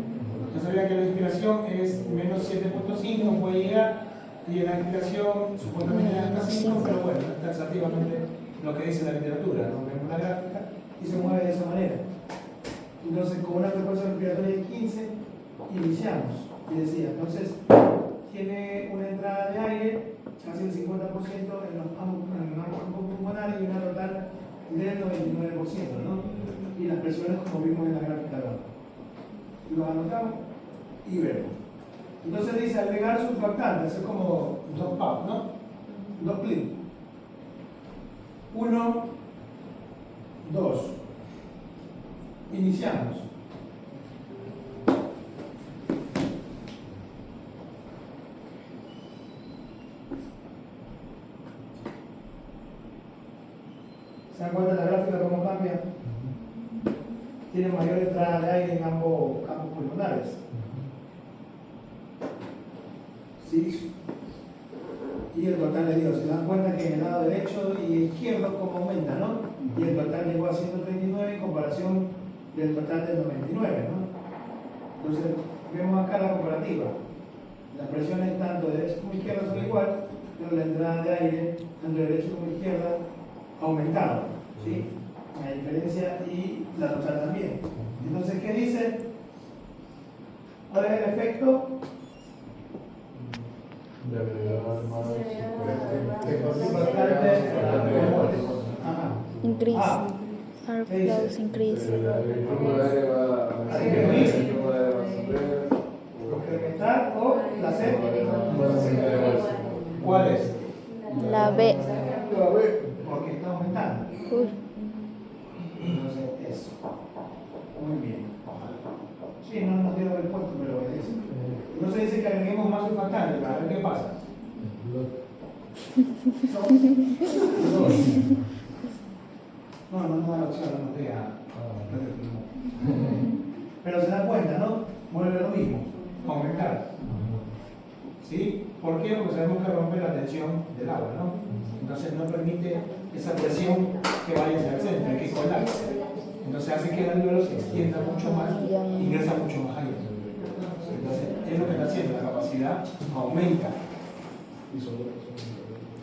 Yo sabía que la inspiración es menos 7.5, puede llegar, y en la expiración supuestamente hasta 5, pero bueno, no es taxativamente lo que dice la literatura. ¿no? Vemos la gráfica y se mueve de esa manera. Entonces, con una frecuencia respiratoria de 15, iniciamos. Y decía, entonces, tiene una entrada de aire, casi el 50% en los ambos pulmonares y una total del 99%, ¿no? Y las presiones como vimos en la gráfica de abajo. Los anotamos y vemos. Entonces dice agregar surfactantes, es como dos PAP, ¿no? Dos clics. 1, 2. Iniciamos. ¿Se dan cuenta de la gráfica cómo cambia? Tiene mayor entrada de aire en ambos campos pulmonares. ¿Sí? Y el total de Dios, se dan cuenta que en el lado derecho y izquierdo cómo aumenta, ¿no? Y el total llegó a 139 en comparación del total del 99, ¿no? Entonces, vemos acá la comparativa. Las presiones tanto de derecha como izquierda son igual, pero la entrada de aire, tanto de derecha como izquierda, ha aumentado, ¿sí? La diferencia y la total también. Entonces, ¿qué dice? ¿Cuál es el efecto? Increase. Air flows increase. Incrementar o la C. ¿Cuál es? La B. Porque está aumentando. Uy. Entonces, eso. Muy bien. Sí, no nos dio el puesto, pero obedece. Entonces dice que agreguemos más surfactante para ver qué pasa. No nos da la opción, no nos deja. Pero se da cuenta, ¿no? Vuelve lo mismo, aumentar. ¿Sí? ¿Por qué? Porque sabemos que rompe la tensión del agua, ¿no? Entonces no permite esa presión que vaya hacia el centro, que colapse. Entonces hace que el alveolo se extienda mucho más, ingresa mucho más aire. Entonces es lo que está haciendo, la capacidad aumenta.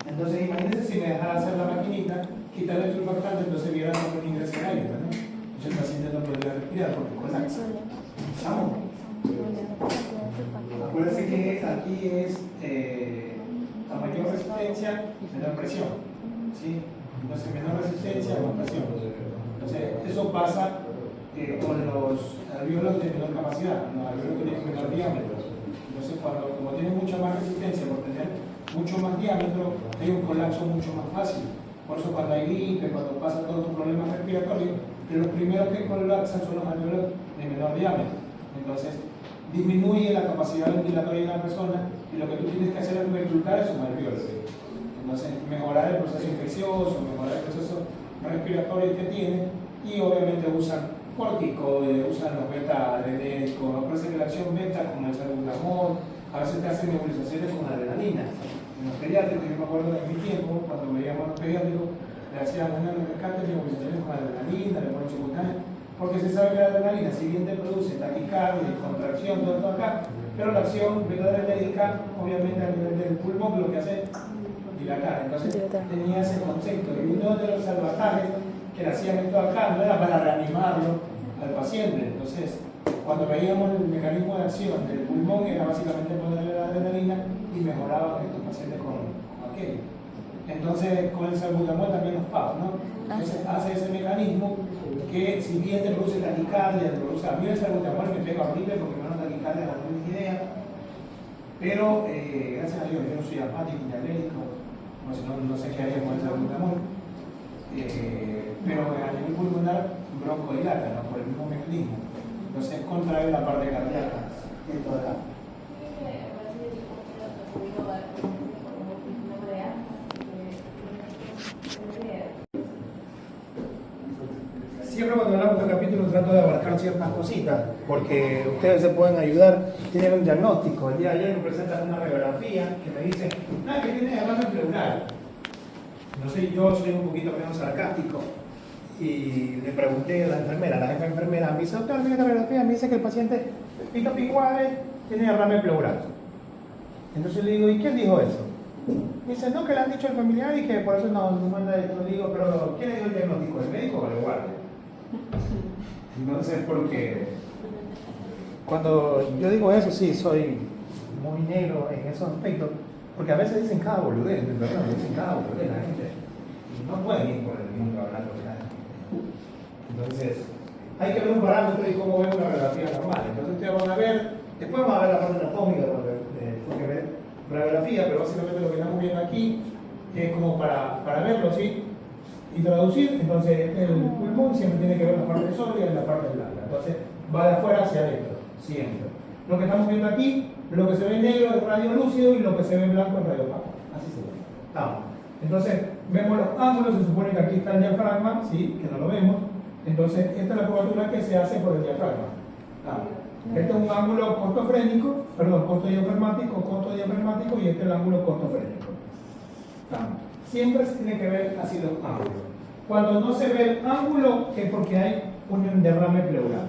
Entonces imagínense si me dejara hacer la maquinita, quitarle el surfactante, entonces viera cómo no ingresa el aire, ¿no? Entonces el paciente no podría respirar porque colapsa. ¿Estamos? Acuérdense que aquí es a mayor resistencia, menor presión. ¿Sí? Entonces menor resistencia, más presión. Entonces eso pasa con los alvéolos de menor capacidad, los alvéolos que tienen menor diámetro. Entonces como tienen mucha más resistencia por tener mucho más diámetro, hay un colapso mucho más fácil. Por eso cuando hay gripe, cuando pasa todos los problemas respiratorios, los primeros que colapsan son los alvéolos de menor diámetro. Entonces disminuye la capacidad ventilatoria de la persona y lo que tú tienes que hacer es reclutar esos alvéolos. Entonces mejorar el proceso infeccioso, mejorar el proceso respiratorio que tiene y obviamente usan corticoides, usan los beta-adrenérgicos. Parece que la acción beta con el salbutamol, a veces te hacen nebulizaciones con adrenalina. En los pediátricos, yo me acuerdo de mi tiempo, cuando veíamos a los pediátricos, le hacían unas nebulizaciones con adrenalina, le ponen chocotán, porque se sabe que la adrenalina, si bien te produce taquicardia y contracción, todo esto acá, pero la acción beta-adrenérgica, obviamente a nivel del pulmón, lo que hace es dilatar. Entonces tenía ese concepto. Y uno de los salvatajes que le hacían esto acá no era para reanimarlo al paciente. Entonces, cuando veíamos el mecanismo de acción del pulmón, era básicamente ponerle la adrenalina y mejoraban estos pacientes con aquello. Entonces, con el salbutamol también los PAF, ¿no? Entonces, hace ese mecanismo que, si bien te produce taquicardia, te produce. A mí el salbutamol me pega horrible porque me da taquicardia, no tengo ni idea. Pero, gracias a Dios, yo no soy asmático ni alérgico, si no, no sé qué haría con el salbutamol. Pero a nivel pulmonar, broncodilata, ¿no? Por el mismo mecanismo. Entonces, contrae la parte cardíaca. Esto de acá. Siempre cuando hablamos de este capítulo trato de abarcar ciertas cositas, porque ustedes se pueden ayudar, tienen un diagnóstico. El día de ayer me presentan una radiografía que me dicen, que tiene derrame pleural. No sé, yo soy un poquito menos sarcástico y le pregunté a la enfermera, la jefa enfermera, me dice, doctor, mira la radiografía, me dice que el paciente Pito Pinguave tiene derrame pleural. Entonces le digo, ¿y quién dijo eso? Me dice, no, que le han dicho al familiar y que por eso no manda esto. Le digo, pero ¿quién le dio el diagnóstico? ¿El médico o el guardia? Entonces, porque cuando yo digo eso, sí, soy muy negro en esos aspectos, porque a veces dicen cada boludez, ¿verdad? Dicen cada boludez la gente. Y no pueden ir por el mundo hablando de nada. Entonces, hay que ver un parámetro y cómo ver una radiografía normal. Entonces, ustedes van a ver, después van a ver la parte anatómica, porque ver radiografía, pero básicamente lo que estamos viendo aquí es como para verlo, ¿sí? Y traducir, entonces el pulmón siempre tiene que ver la parte sólida y la parte blanda. Entonces va de afuera hacia adentro, siempre. Lo que estamos viendo aquí, lo que se ve negro es radiolúcido y lo que se ve blanco es radiopaco. Así se ve. Vamos. Entonces, vemos los ángulos, se supone que aquí está el diafragma, ¿sí? Que no lo vemos. Entonces, esta es la curvatura que se hace por el diafragma. Este es un ángulo costofrénico, perdón, costo diafragmático, y este es el ángulo costofrénico. Siempre se tiene que ver así los ángulos. Cuando no se ve el ángulo es porque hay un derrame pleural,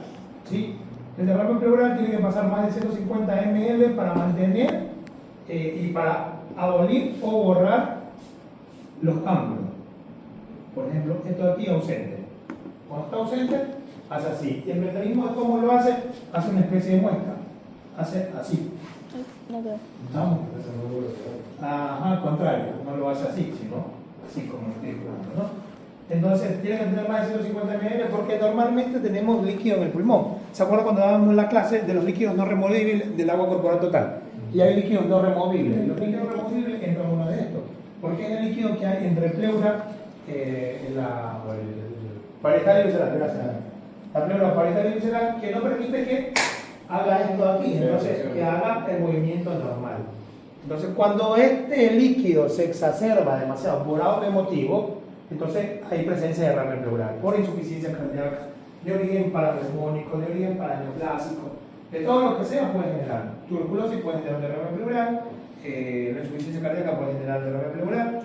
¿sí? El derrame pleural tiene que pasar más de 150 ml para mantener y para abolir o borrar los ángulos. Por ejemplo, esto de aquí ausente. Cuando está ausente, hace así. Y el mecanismo de cómo lo hace, hace una especie de muestra. Hace así. No veo. ¿Estamos? Ajá, al contrario. No lo hace así, sino así como lo estoy explicando, ¿no? Entonces, tiene que tener más de 150 ml porque normalmente tenemos líquido en el pulmón. ¿Se acuerdan cuando dábamos la clase de los líquidos no removibles del agua corporal total? Y hay líquidos no removibles. Los líquidos removibles entran en uno de estos. Porque es el líquido que hay entre pleura, la parietal y visceral, gracias. La pleura parietal y visceral que no permite que haga esto de aquí, entonces que haga el movimiento normal. Entonces, cuando este líquido se exacerba demasiado por algo motivo, entonces hay presencia de derrame pleural por insuficiencia cardíaca, de origen paraneumónico, de origen paraneoplásico, de todo lo que sea puede generar. Tuberculosis puede generar derrame pleural, la insuficiencia cardíaca puede generar derrame pleural,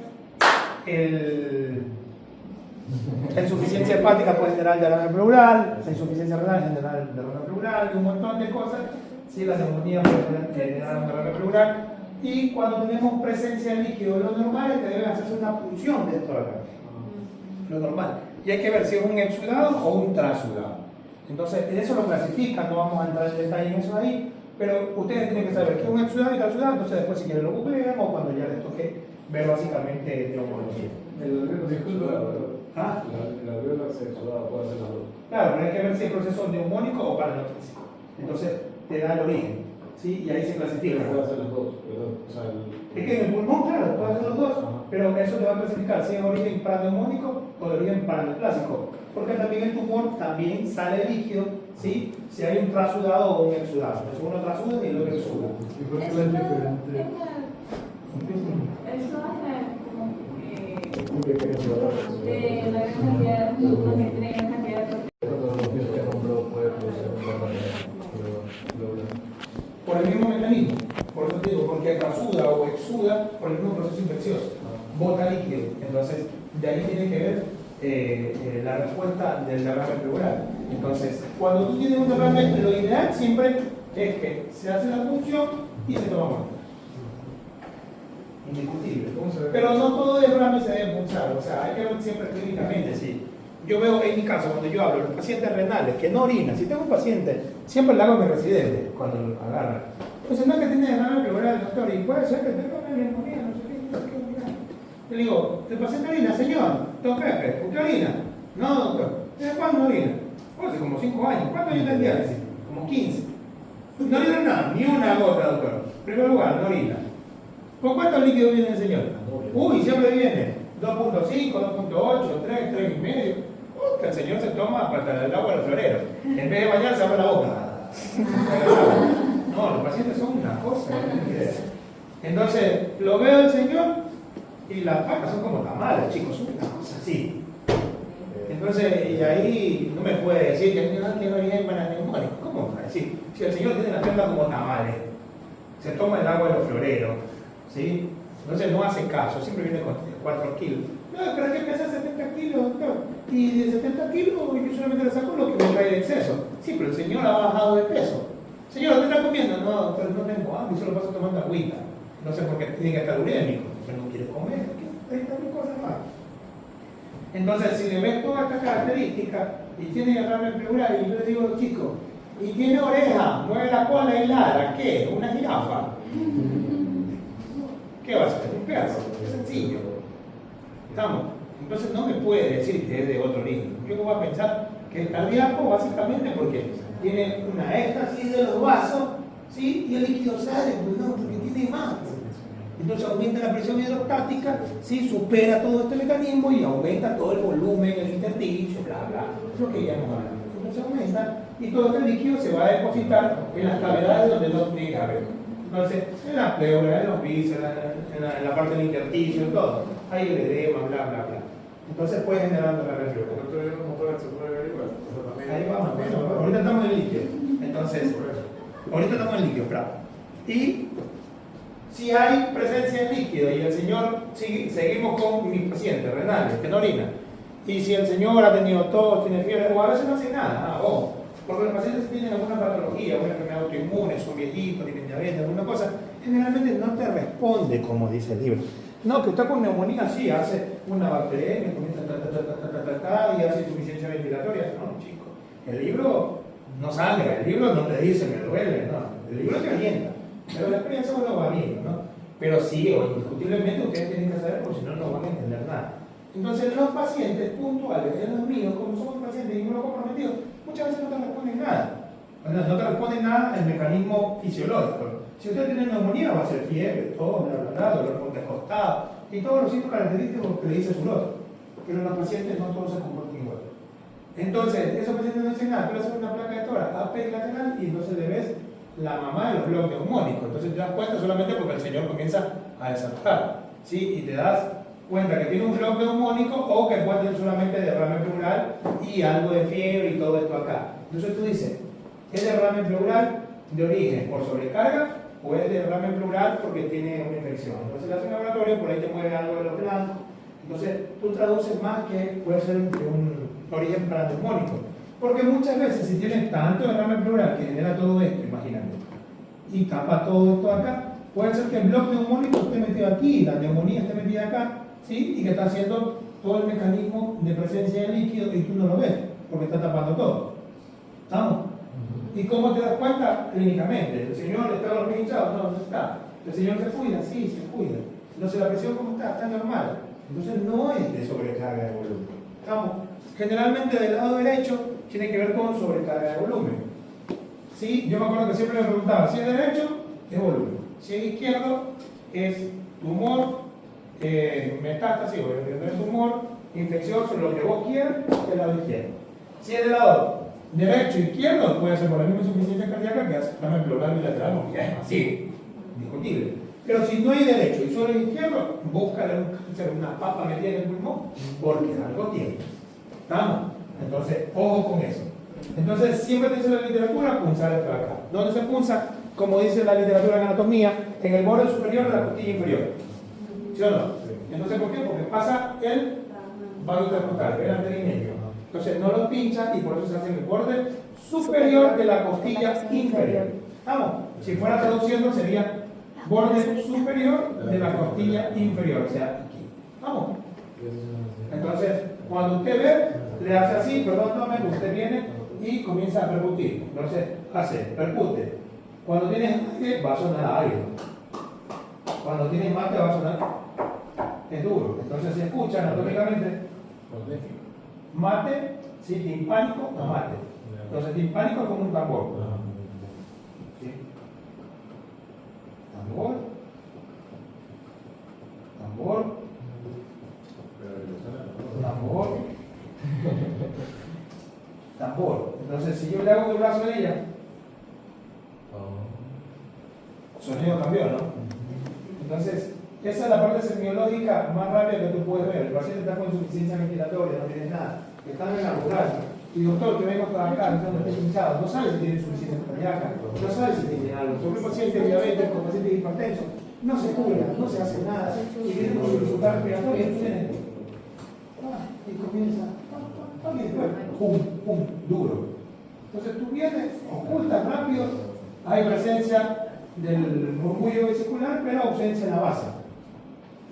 la insuficiencia hepática puede generar derrame pleural, la insuficiencia renal generar derrame pleural y un montón de cosas. Sí, la neumonía puede generar un derrame pleural. Y cuando tenemos presencia de líquido, lo normal es que debe hacerse una punción de esto de acá. Lo normal. Y hay que ver si es un exudado o un trasudado. Entonces, eso lo clasifican, no vamos a entrar en detalle en eso ahí, pero ustedes tienen que saber qué es un exudado y trasudado, entonces después si quieren lo googlean o cuando ya les toque ver básicamente neumología. La alveola sexuada puede hacer las dos. Claro, pero hay que ver si es proceso neumónico o paraneoplásico. Entonces, te da el origen. ¿Sí? Y ahí se clasifica. Puede hacer los dos, perdón. O sea, es que en el pulmón, claro, puede hacer los dos, pero eso te va a clasificar si es de origen paraneumónico o de origen paraneoplásico. Porque también el tumor también sale líquido, ¿sí? Si hay un trasudado o un exudado. Entonces uno trasuda y el otro exuda. ¿Y por qué es diferente? Eso ¿Qué quieres hablar? de la gran cantidad de productos que tienen gran cantidad de Todos los días que nombró puede producir un derrame pleural. Por el mismo mecanismo, por eso te digo, porque trasuda o exuda por el mismo proceso infeccioso, bota líquido. Entonces, de ahí tiene que ver la respuesta del derrame pleural. Entonces, cuando tú tienes un derrame, lo ideal siempre es que se hace la punción y se toma muestra. Indiscutible. Pero no todo derrame se debe punzar, o sea, hay que ver siempre clínicamente, sí. Yo veo en mi caso, cuando yo hablo, los pacientes renales que no orinan, si tengo un paciente, siempre le hago a mi residente cuando lo agarra. Entonces, no es que tiene derrame pleural, doctor, y puede ser que tenga una neumonía, no sé qué. Le digo, ¿el paciente orina, señor? Don Pepe, ¿usted orina? No, doctor. ¿Desde cuándo orina? Hace como 5 años. ¿Cuántos años en diálisis? Como 15. No orina nada, ni una gota, doctor. En primer lugar, no orina. ¿Con cuántos líquidos viene el señor? Uy, siempre viene 2.5, 2.8, 3, 3,5. Que el señor se toma hasta el agua del florero. En vez de bañarse, abre la boca. No, los pacientes son una cosa. Entonces, lo veo el señor y las papas son como tamales, chicos, son una cosa así. Entonces, y ahí no me puede decir que no origen paraneumónico. ¿Cómo va a decir? Si el señor tiene la pierna como tamales, se toma el agua de los floreros, ¿sí? Entonces no hace caso, siempre viene con 4 kilos. No, pero es que pesa 70 kilos, doctor. Y de 70 kilos yo solamente le saco lo que me cae de exceso. Sí, pero el señor ha bajado de peso. Señor, ¿usted está comiendo? No, doctor, no tengo hambre, solo paso tomando agüita. No sé por qué tiene que estar urémico, porque no quiere comer, 30.000 cosas más. Entonces, si le ves toda esta característica y tiene derrame pleural, y yo le digo, chico, y tiene oreja, mueve la cola y ladra, ¿qué? ¿Una jirafa? ¿Qué va a hacer? Un pedazo, es sencillo. ¿Estamos? Entonces no me puede decir que es de otro origen. Yo voy a pensar que es cardíaco básicamente porque tiene una éxtasis de los vasos, ¿sí? Y el líquido sale, pues no, porque tiene más. Entonces aumenta la presión hidrostática, ¿sí? Supera todo este mecanismo y aumenta todo el volumen, el intersticio, bla, bla, lo que ya hemos hablado. Entonces aumenta y todo este líquido se va a depositar en las cavidades donde no tiene que haber. Entonces, en la pleura, en los vísceras, en la parte del intersticio, todo. hay el edema, bla, bla, bla. Entonces puede generar la El reflujo. otro día un motor se puede ver igual. Pero también- Ahí vamos, bueno, ahorita estamos en líquido. Entonces, Por eso. ahorita estamos en líquido, claro. Y si hay presencia en líquido y el señor, seguimos con mis pacientes renales que no orinan, y si el señor ha tenido tos, tiene fiebre, o a veces no hace nada, ojo, porque los pacientes tienen alguna patología, una enfermedad autoinmune, son viejitos, tienen diabetes, alguna cosa, generalmente no te responde como dice el libro. No, que está con neumonía, sí, hace una bacteria, comienza y hace insuficiencia ventilatoria. No, chico, el libro no sangra, el libro no te dice me duele, no, el libro te orienta, pero la experiencia uno va viendo, ¿no? Pero sí, o indiscutiblemente ustedes tienen que saber, porque si no, no van a entender nada. Entonces, los pacientes puntuales, en los míos, como somos pacientes inmunocomprometidos, muchas veces no te responden nada. No te responden nada el mecanismo fisiológico. Si usted tiene neumonía, va a ser fiebre, tos, dolor de costado y todos los síntomas característicos que le dice su loto. Pero en los pacientes no todos se comportan igual. Entonces, esos pacientes no dicen nada, pero hacen una placa de tórax apilateral y entonces le ves la mamá de los bloques neumónicos. Entonces te das cuenta solamente porque el señor comienza a desatar, ¿sí? Y te das cuenta que tiene un bloque neumónico o que puede tener solamente derrame pleural y algo de fiebre y todo esto acá. Entonces tú dices, ¿es derrame pleural de origen por sobrecarga o es derrame pleural porque tiene una infección? Entonces le haces un laboratorio, por ahí te mueve algo de los blancos. Entonces tú traduces más que puede ser de un origen paraneumónico. Porque muchas veces si tienes tanto derrame pleural que genera todo esto, imagínate, y tapa todo esto acá, puede ser que el bloque neumónico esté metido aquí, la neumonía esté metida acá, ¿sí? Y que está haciendo todo el mecanismo de presencia de líquido y tú no lo ves, porque está tapando todo. ¿Estamos? ¿Y cómo te das cuenta? Clínicamente. ¿El señor está dormido hinchado? No, no está. ¿El señor se cuida? Sí, se cuida. Entonces la presión, ¿cómo está? Está normal. Entonces no es de sobrecarga de volumen. ¿Estamos? Generalmente del lado derecho tiene que ver con sobrecarga de volumen. ¿Sí? Yo me acuerdo que siempre me preguntaba, si es derecho, es volumen. Si es izquierdo, es tumor, metástasis, o es tumor, infeccioso, lo que vos quieras, del lado izquierdo. Si es del lado derecho e izquierdo, puede ser por la misma insuficiencia cardíaca que hace examen pleural bilateral, porque ya es masivo, discutible. Pero si no hay derecho y solo hay izquierdo, búscale un cáncer, una papa metida en el pulmón, porque algo tiene. ¿Estamos? Entonces, ojo con eso. Entonces, siempre te dice la literatura punzar esto de acá. ¿Dónde se punza? Como dice la literatura de anatomía, en el borde superior de la costilla inferior. ¿Sí o no? Entonces, ¿por qué? Porque pasa el vago intercostal, el anterior y medio. Entonces, no lo pincha y por eso se hace en el borde superior de la costilla inferior. ¿Estamos? Si fuera traduciendo, sería borde superior de la costilla inferior, o sea, aquí. ¿Estamos? Entonces, cuando usted ve, le hace así, perdóname, usted viene y comienza a percutir. Entonces, hace, percute. Cuando tienes aire, va a sonar aire. Cuando tienes mate, va a sonar. Es duro. Entonces, se escucha anatómicamente. Mate, sí, timpánico o mate. Entonces, timpánico es como un tambor. ¿Sí? Tambor. Tambor. Tambor. Tambor. Entonces, si yo le hago el brazo a ella, sonido cambió, ¿no? Entonces, esa es la parte semiológica más rápida que tú puedes ver. El paciente está con insuficiencia ventilatoria, no tiene nada, está en la rural. Y doctor, que vengo para acá, no está hinchado, no sabe si tiene insuficiencia cardíaca, no sabe si tiene algo. Sobre un paciente diabético, un paciente hipertenso, no se cura, no se hace nada, y viene con dificultad respiratoria, y comienza, y después, pum, pum, duro. Entonces tú vienes, ocultas rápido, hay presencia del murmullo vesicular, pero ausencia en la base.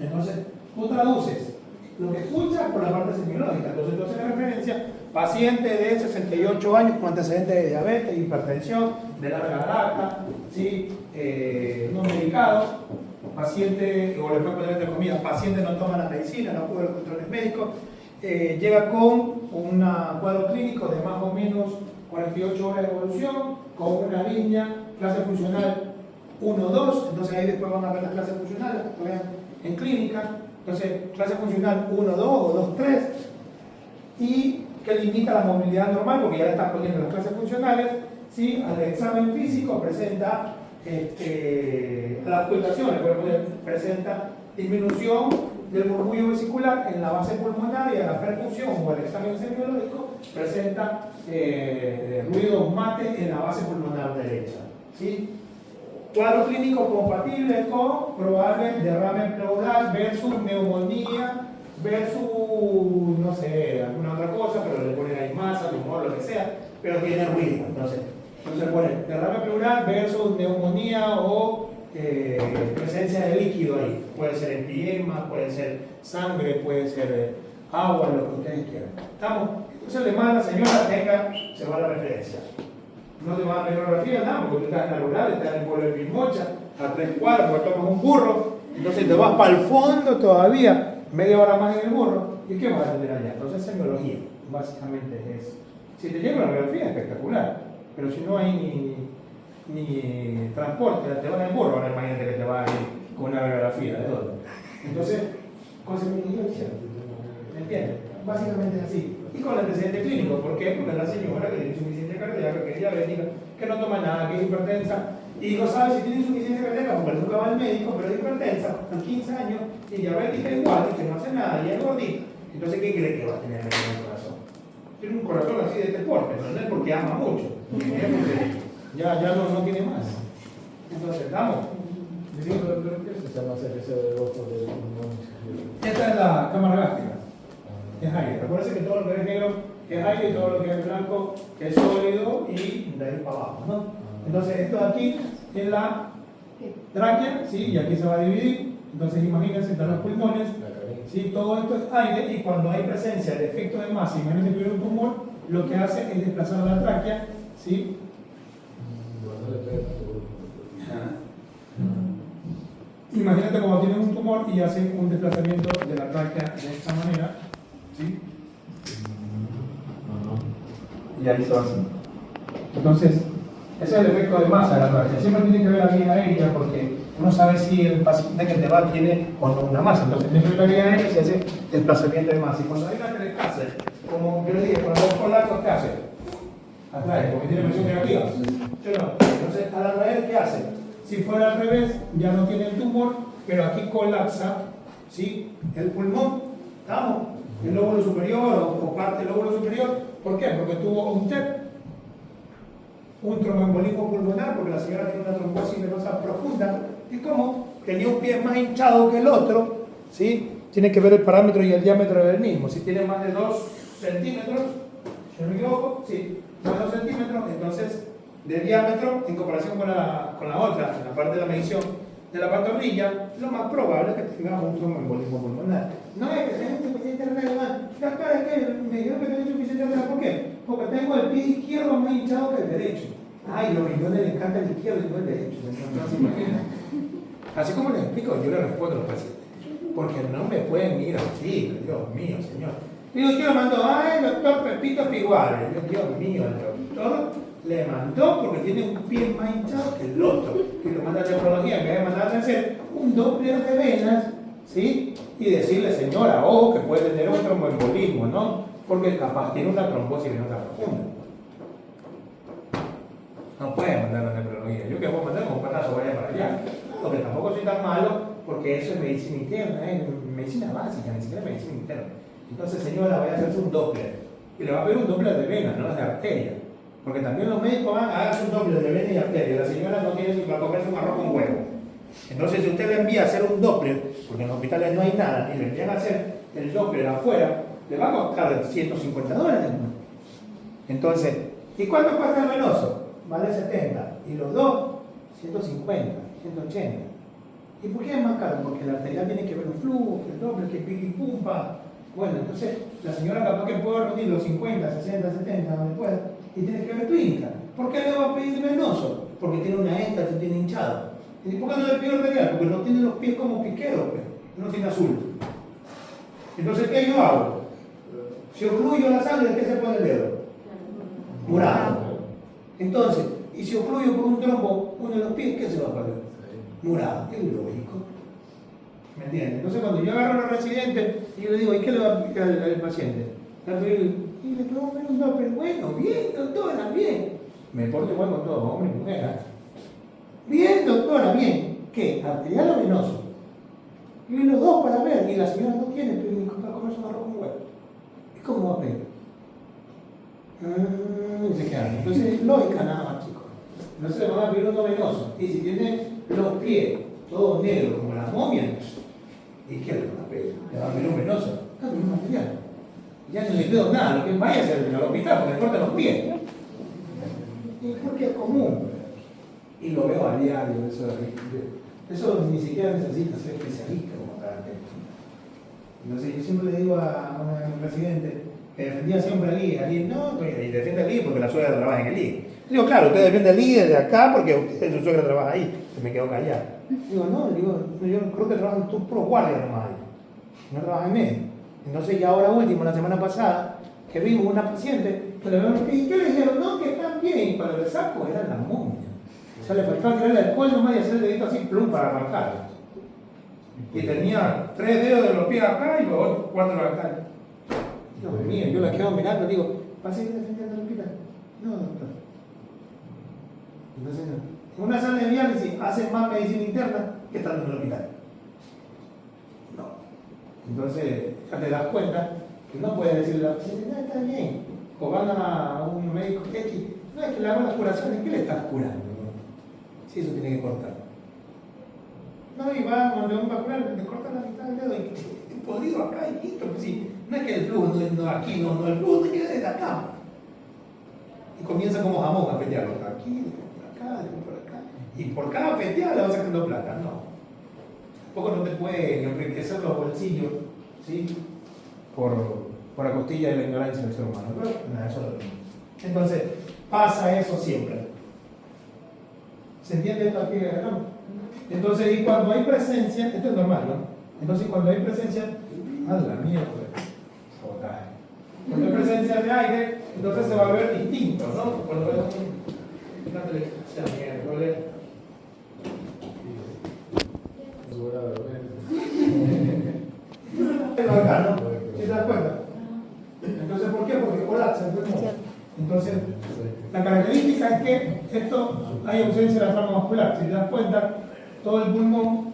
Entonces, tú traduces lo que escuchas por la parte semiológica. Entonces, tú haces la referencia, paciente de 68 años con antecedentes de diabetes, hipertensión, de larga data, ¿sí? No medicado, paciente, o le puedo poner entre comillas, paciente no toma la medicina, no cubre los controles médicos, llega con un cuadro clínico de más o menos 48 horas de evolución, con una línea, clase funcional 1-2, entonces ahí después van a ver las clases funcionales, que vean en clínica, entonces clase funcional 1-2 o 2-3, y que limita la movilidad normal, porque ya le están poniendo las clases funcionales, ¿sí? Al examen físico presenta las ocultaciones, presenta disminución del murmullo vesicular en la base pulmonar y a la percusión o al examen semiológico presenta ruido mate en la base pulmonar derecha. ¿Sí? Cuadro clínico compatible con probable derrame pleural versus neumonía versus, no sé, alguna otra cosa, pero le ponen ahí masa, tumor, lo que sea, pero tiene ruido. Entonces pone derrame pleural versus neumonía o presencia de líquido ahí. Puede ser empiema, puede ser sangre, puede ser agua, lo que ustedes quieran. ¿Estamos? Entonces le manda, señora, tenga, se va a la referencia. No te van a pedir radiografía, nada, porque tú estás en la rural, estás en el pueblo de Pimocha, a 3 cuadras, porque tomas un burro, entonces te vas para el fondo todavía, media hora más en el burro, ¿y qué vas a tener allá? Entonces, semiología, básicamente es eso. Si te llega una radiografía, espectacular, pero si no hay ni transporte, te vas en el burro, ahora imagínate que te vas a ir con una radiografía, ¿de dónde? Entonces, con semiología, ¿me entiendes? Básicamente es así. Y con el antecedente clínico, ¿por qué? Porque la señora que tiene insuficiencia cardíaca, que es diabética, que no toma nada, que es hipertensa, y no sabe si tiene insuficiencia cardíaca porque nunca va al médico, pero es hipertensa, con 15 años, y diabética igual, y que no hace nada, y es gordita. Entonces, ¿qué cree que va a tener en el corazón? Tiene un corazón así de este porte, pero no es porque ama mucho, es porque ya no tiene más. Entonces, ¿estamos? Sí, pero ¿qué se llama ese de ojo del pulmón? Esta es la cámara gástrica. Es aire. Recuerden que todo lo que es negro es aire y todo lo que es blanco es sólido y de ahí para abajo, ¿no? Entonces esto de aquí es la tráquea, ¿sí? Y aquí se va a dividir. Entonces imagínense, están los pulmones, ¿sí? Todo esto es aire y cuando hay presencia de efecto de masa, imagínense que hubiera un tumor, lo que hace es desplazar la tráquea, ¿sí? Imagínate como tienen un tumor y hacen un desplazamiento de la tráquea de esta manera, ¿sí? Y ahí se va así. Entonces, ese es el efecto de masa de la tráquea. Siempre tiene que ver la vía aérea porque uno sabe si el paciente que te va tiene o no una masa. Entonces, tiene que ver la vía aérea y se hace desplazamiento de masa. Y cuando hay una telestase, como yo le dije, cuando hay colapso, ¿qué hace? Atrae, porque tiene presión negativa. ¿Sí o no? Entonces, al atraer, ¿qué hace? Si fuera al revés, ya no tiene el tumor, pero aquí colapsa, ¿sí? El pulmón, ¿estamos? El lóbulo superior o parte del lóbulo superior. ¿Por qué? Porque tuvo un TEP, un tromboembolismo pulmonar, porque la señora tiene una trombosis venosa profunda. Y como tenía un pie más hinchado que el otro, ¿sí? Tiene que ver el parámetro y el diámetro del mismo. Si tiene más de 2 centímetros, si no me equivoco, sí, más de 2 centímetros, entonces de diámetro en comparación con la otra, en la parte de la medición de la pantorrilla, lo más probable es que tenga un tromboembolismo pulmonar. No es que tenga insuficiente renal, la cara es que me dijeron que tengo insuficiente renal, ¿por qué? Porque tengo el pie izquierdo más hinchado que el derecho. Ay, los riñones le encanta el izquierdo y no el derecho. No se imagina. Así como les explico, yo le respondo a los pacientes. Porque no me pueden ir así, Dios mío, señor. Digo, yo lo mando, ay, el doctor Pepito Piguare. Dios mío, el doctor le mandó porque tiene un pie más hinchado que el otro. Y lo manda a nefrología, en vez de mandarle a hacer un Doppler de venas, ¿sí? Y decirle, señora, ojo, que puede tener un tromboembolismo, ¿no? Porque capaz tiene una trombosis venosa profunda. No puede mandar a nefrología. Yo que voy a mandar un patazo, vaya para allá. Porque tampoco soy tan malo, porque eso es medicina interna, es medicina básica, ni siquiera medicina interna. Entonces, señora, vaya a hacerse un Doppler. Y le va a pedir un Doppler de vena, no de arteria. Porque también los médicos van a hacer un Doppler de vena y arteria. La señora no tiene ni para comerse un arroz con huevo. Entonces, si usted le envía a hacer un Doppler, porque en los hospitales no hay nada, y le envían a hacer el Doppler afuera, le va a costar $150. Entonces, ¿y cuánto cuesta el venoso? Vale 70. Y los dos, 150, 180. ¿Y por qué es más caro? Porque la arterial tiene que ver un flujo, que el Doppler, que pica y pumpa. Bueno, entonces, la señora capaz que puede reunir los 50, 60, 70, donde pueda, y tiene que ver clínica. ¿Por qué le va a pedir venoso? Porque tiene una éstasis, tiene hinchado. ¿Y por qué no le pido arterial? Porque no tiene los pies como piqueros, pues. No tiene azul. Entonces, ¿qué yo hago? Si ocluyo la sangre, ¿qué se pone el dedo? Morado. Entonces, y si ocluyo por un trombo uno de los pies, ¿qué se va a poner? Morado. Es lógico. ¿Me entiendes? Entonces, cuando yo agarro a los residentes y yo le digo, ¿y qué le va a aplicar al paciente? Y le puedo poner un Doppler. Bueno, bien, doctora, bien. Me porto igual con todo, hombre y mujer. Bien, doctora, bien. ¿Qué? ¿Arterial o venoso? Y los dos para ver, y la señora no tiene, pero mi papá comerse un arroz con huevo. ¿Y cómo va a pedir? Y se quedan. Entonces, lógica nada más, chicos. No se le van a pedir uno venoso. Y si tiene los pies todos negros como las momias, ¿y qué le van a pedir? Le van a pedir un venoso. Claro, un material. Ya no le pido nada, lo que vaya a hacer al hospital, porque le cortan los pies. Y porque es común. Y lo veo a diario, eso ni siquiera necesita ser especialista como para que. Entonces yo siempre le digo a un residente que defendía siempre al IE, no, y defiende al IE porque la suegra trabaja en el IE. Digo, claro, usted defiende al IE de acá porque su suegra trabaja ahí. Se me quedó callado. Digo, no, yo creo que trabajan tus puros guardias nomás ahí. No trabajan en medio. Entonces ya ahora último, la semana pasada, que vimos una paciente, que le vemos, ¿y qué le dijeron? No, que están bien. Y cuando le saco era la momia. O sea, le faltaba tirarle el cuello nomás y hacer el dedito así, plum, para arrancarlo. Y tenía 3 dedos de los pies acá y los otros 4 acá. Dios mío, yo la quedo mirando y digo, ¿vas a seguir defendiendo el hospital? No, doctor. Entonces, en una sala de diálisis hacen más medicina interna que estando en el hospital. No. Entonces, ya te das cuenta que no puedes decirle a la paciente, no, está bien. O van a un médico X, no es que le hagan las curaciones, ¿qué le estás curando? Si eso tiene que cortar. No, y va donde un vacunar, le cortan la mitad del dedo y podrido acá y listo. Pues sí, no es que el flujo no aquí, no, el flujo te queda desde acá. Y comienza como jamón a fetearlo. Aquí, por acá, por acá. Y por cada feteada le vas sacando plata. No. Tampoco no te puede enriquecer los bolsillos, ¿sí? Por la costilla de la ignorancia del ser humano. Pero nada, eso lo mismo. Entonces, pasa eso siempre. ¿Se entiende esto aquí? ¿No? Entonces, y cuando hay presencia, esto es normal, ¿no? Entonces, cuando hay presencia, ¡a la mierda! Cuando hay presencia de aire, entonces se va a ver distinto, ¿no? Cuando veo sea miércoles. Acá, ¿no? ¿Sí te das cuenta? Entonces, ¿por qué? Porque colapsa el pulmón. Entonces, la característica es que esto hay ausencia de la trama muscular. Si te das cuenta, todo el pulmón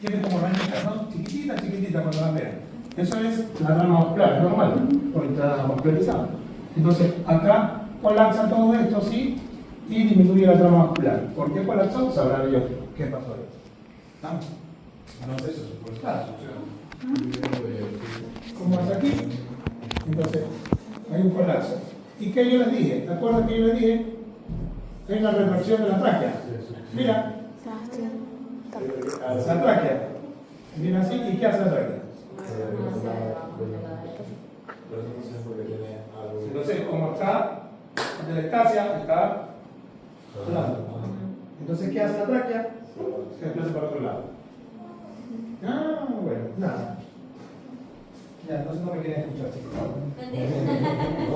tiene como ramitas, ¿no? Chiquitita cuando la vean. Eso es la rama muscular, es normal, porque está muscularizada. Entonces, acá colapsa todo esto, ¿sí? Y disminuye la trama muscular. ¿Por qué colapsó? Sabrá Dios qué pasó ahí. ¿Estamos? No sé, eso es por el caso. Como hasta aquí. Entonces, hay un colapso. ¿Y qué yo les dije? ¿Te acuerdas que yo les dije? Es la retracción de la tráquea. Mira. La tráquea. Viene así, ¿y qué hace la tráquea? Entonces, como está de la estasia, está hablando. Entonces, ¿qué hace la tráquea? Se desplaza para otro lado. Ah, bueno, nada. Ya, entonces no me quieren escuchar, chicos.